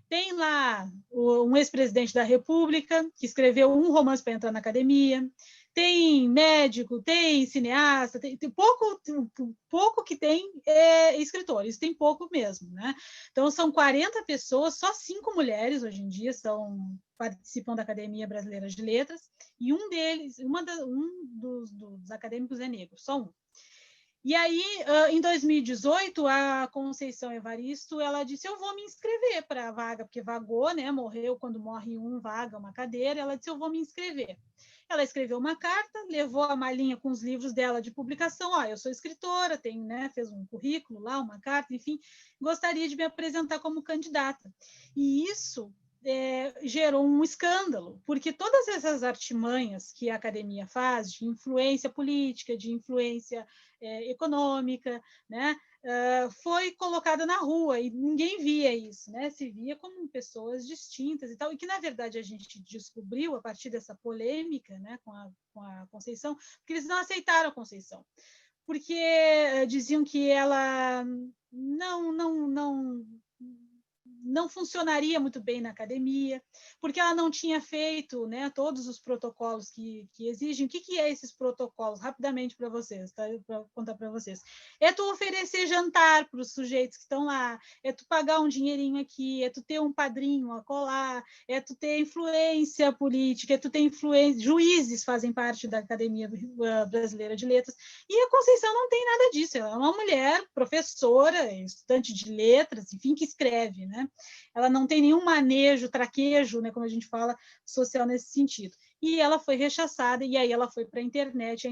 Tem lá um ex-presidente da República, que escreveu um romance para entrar na academia, tem médico, tem cineasta, tem pouco que tem escritores, tem pouco mesmo, né? Então, são 40 pessoas, só 5 mulheres hoje em dia participam da Academia Brasileira de Letras, e um dos acadêmicos é negro, só um. E aí, em 2018, a Conceição Evaristo, ela disse, eu vou me inscrever para a vaga, porque vagou, né? Morreu quando morre vaga uma cadeira, ela disse, eu vou me inscrever. Ela escreveu uma carta, levou a malinha com os livros dela de publicação, eu sou escritora, né, fez um currículo lá, uma carta, enfim, gostaria de me apresentar como candidata. E isso gerou um escândalo, porque todas essas artimanhas que a academia faz, de influência política, de influência econômica, né, foi colocada na rua e ninguém via isso, né, se via como pessoas distintas e tal, e que, na verdade, a gente descobriu a partir dessa polêmica, né, com a Conceição, porque eles não aceitaram a Conceição, porque diziam que ela não funcionaria muito bem na academia, porque ela não tinha feito, né, todos os protocolos que exigem. O que é esses protocolos? Rapidamente para vocês, tá? Para contar para vocês. É tu oferecer jantar para os sujeitos que estão lá, é tu pagar um dinheirinho aqui, é tu ter um padrinho a colar, é tu ter influência política, é tu ter influência... Juízes fazem parte da Academia Brasileira de Letras, e a Conceição não tem nada disso. Ela é uma mulher, professora, estudante de letras, enfim, que escreve, né? Ela não tem nenhum manejo, traquejo, né, como a gente fala, social nesse sentido. E ela foi rechaçada, e aí ela foi para a internet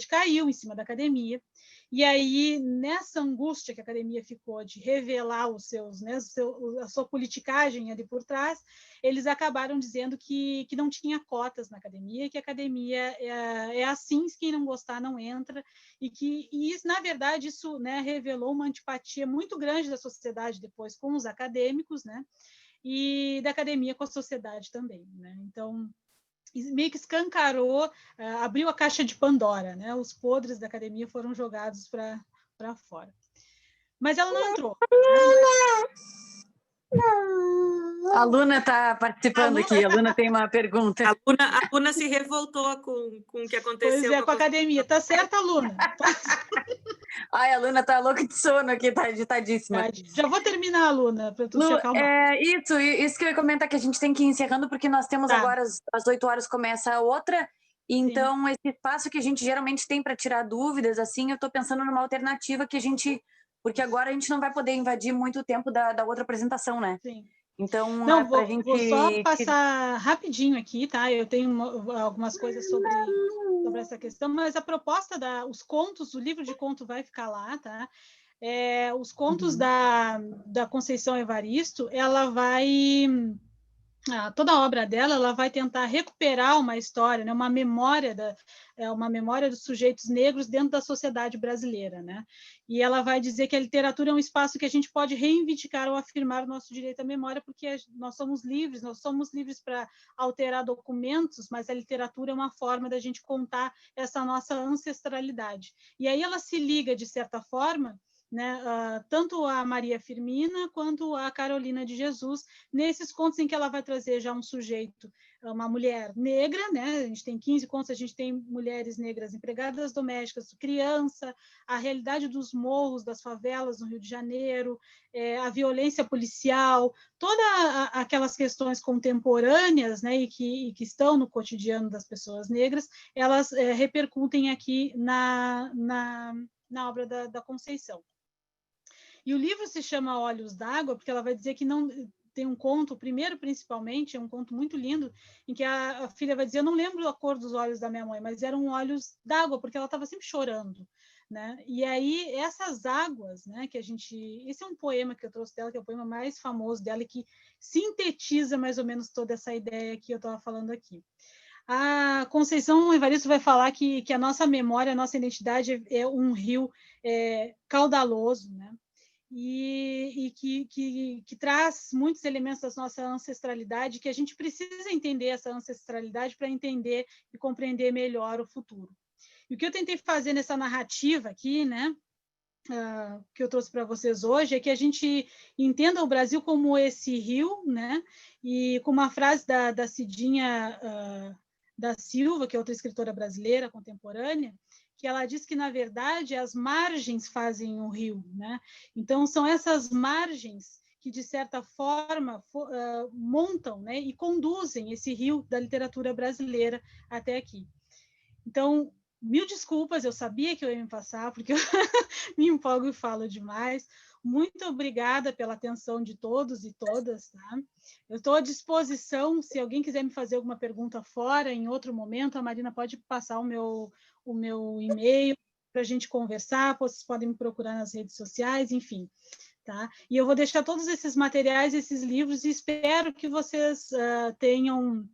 caiu em cima da academia, e aí, nessa angústia que a academia ficou de revelar os seus, né, a sua politicagem ali por trás, eles acabaram dizendo que não tinha cotas na academia, que a academia é assim, quem não gostar não entra, e isso, na verdade, isso, né, revelou uma antipatia muito grande da sociedade depois com os acadêmicos, né, e da academia com a sociedade também, né? Então, meio que escancarou, abriu a caixa de Pandora, né? Os podres da academia foram jogados para fora. Mas ela não entrou. A Luna está participando aqui, a Luna tem uma pergunta. A Luna se revoltou com o que aconteceu. Pois com a academia. Tá certo, Luna? Ai, a Luna tá louca de sono aqui, tá agitadíssima. Já vou terminar, Luna, para tu Lu, te acalmar. Isso que eu ia comentar, que a gente tem que ir encerrando, porque nós temos agora, às 8 horas começa a outra, então esse espaço que a gente geralmente tem para tirar dúvidas, assim, eu estou pensando numa alternativa que a gente... Porque agora a gente não vai poder invadir muito o tempo da outra apresentação, né? Sim. Então, não, vou só passar rapidinho aqui, tá? Eu tenho algumas coisas sobre essa questão, mas a proposta os contos, o livro de conto vai ficar lá, tá? Os contos da Conceição Evaristo, ela vai... toda a obra dela, ela vai tentar recuperar uma história, né, uma memória uma memória dos sujeitos negros dentro da sociedade brasileira, né? E ela vai dizer que a literatura é um espaço que a gente pode reivindicar ou afirmar o nosso direito à memória, porque nós somos livres para alterar documentos, mas a literatura é uma forma da gente contar essa nossa ancestralidade. E aí ela se liga, de certa forma, né, tanto a Maria Firmina quanto a Carolina de Jesus, nesses contos em que ela vai trazer já um sujeito, uma mulher negra, né? A gente tem 15 contos, a gente tem mulheres negras empregadas domésticas, criança, a realidade dos morros, das favelas no Rio de Janeiro, a violência policial, todas aquelas questões contemporâneas, né, e que estão no cotidiano das pessoas negras, elas repercutem aqui na obra da Conceição. E o livro se chama Olhos d'Água, porque ela vai dizer que não tem um conto, o primeiro principalmente, é um conto muito lindo, em que a filha vai dizer, eu não lembro a cor dos olhos da minha mãe, mas eram olhos d'água, porque ela estava sempre chorando, né? E aí, essas águas, né, que a gente... Esse é um poema que eu trouxe dela, que é o poema mais famoso dela, e que sintetiza mais ou menos toda essa ideia que eu estava falando aqui. A Conceição Evaristo vai falar que a nossa memória, a nossa identidade é um rio caudaloso, né? E que traz muitos elementos da nossa ancestralidade, que a gente precisa entender essa ancestralidade para entender e compreender melhor o futuro. E o que eu tentei fazer nessa narrativa aqui, né, que eu trouxe para vocês hoje, é que a gente entenda o Brasil como esse rio, né, e com uma frase da Cidinha da Silva, que é outra escritora brasileira contemporânea, que ela diz que, na verdade, as margens fazem o rio, né? Então, são essas margens que, de certa forma, montam, né, e conduzem esse rio da literatura brasileira até aqui. Então, mil desculpas, eu sabia que eu ia me passar, porque eu me empolgo e falo demais. Muito obrigada pela atenção de todos e todas, tá? Eu estou à disposição, se alguém quiser me fazer alguma pergunta fora, em outro momento, a Marina pode passar o meu e-mail para a gente conversar, vocês podem me procurar nas redes sociais, enfim. Tá? E eu vou deixar todos esses materiais, esses livros, e espero que vocês tenham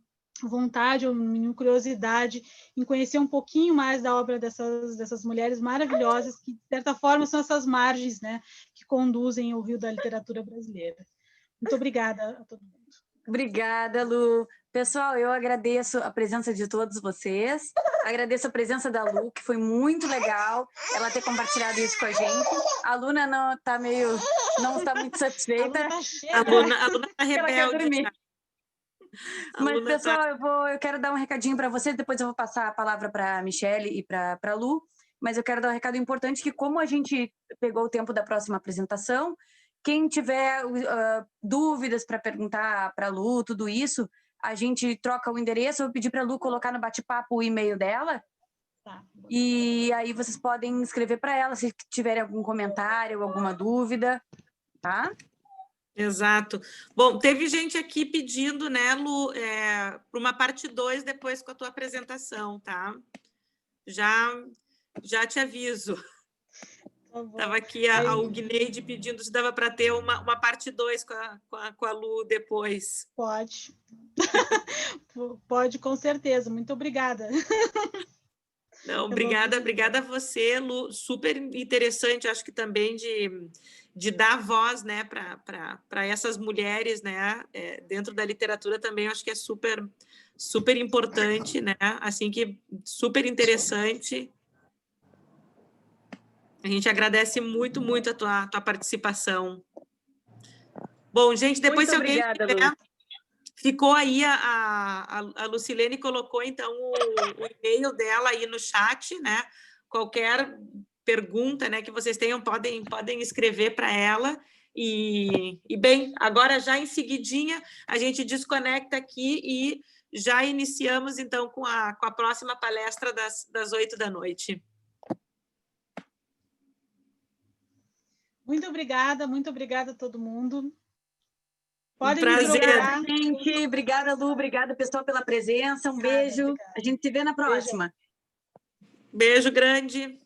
vontade ou curiosidade em conhecer um pouquinho mais da obra dessas mulheres maravilhosas, que, de certa forma, são essas margens, né, que conduzem o rio da literatura brasileira. Muito obrigada a todo mundo. Obrigada, Lu. Pessoal, eu agradeço a presença de todos vocês, agradeço a presença da Lu, que foi muito legal ela ter compartilhado isso com a gente. A Luna não está muito satisfeita. A Luna está rebelde. Mas, pessoal, eu quero dar um recadinho para vocês, depois eu vou passar a palavra para a Michele e para a Lu, mas eu quero dar um recado importante, que como a gente pegou o tempo da próxima apresentação, quem tiver dúvidas para perguntar para a Lu, tudo isso, a gente troca o endereço, eu vou pedir para a Lu colocar no bate-papo o e-mail dela, tá. E aí vocês podem escrever para ela se tiverem algum comentário, alguma dúvida, tá? Exato. Bom, teve gente aqui pedindo, né, Lu, para uma parte 2 depois com a tua apresentação, tá? Já te aviso. Estava aqui a Ugneide pedindo se dava para ter uma parte 2 com a Lu depois. Pode. Pode, com certeza. Muito obrigada. Não, obrigada a você, Lu. Super interessante, acho que também de dar voz, né, para essas mulheres, né, dentro da literatura também, acho que é super importante, né, assim que super interessante. A gente agradece muito a tua participação. Bom, gente, depois muito se alguém obrigada, tiver, Lu. ficou aí, a Lucilene colocou, então, o e-mail dela aí no chat, né? Qualquer pergunta, né, que vocês tenham, podem escrever para ela. E, bem, agora já em seguidinha, a gente desconecta aqui e já iniciamos, então, com a próxima palestra das 8h. Muito obrigada a todo mundo. Podem prazer, gente. Obrigada, Lu. Obrigada, pessoal, pela presença. Um beijo. Obrigada. A gente se vê na próxima. Beijo grande.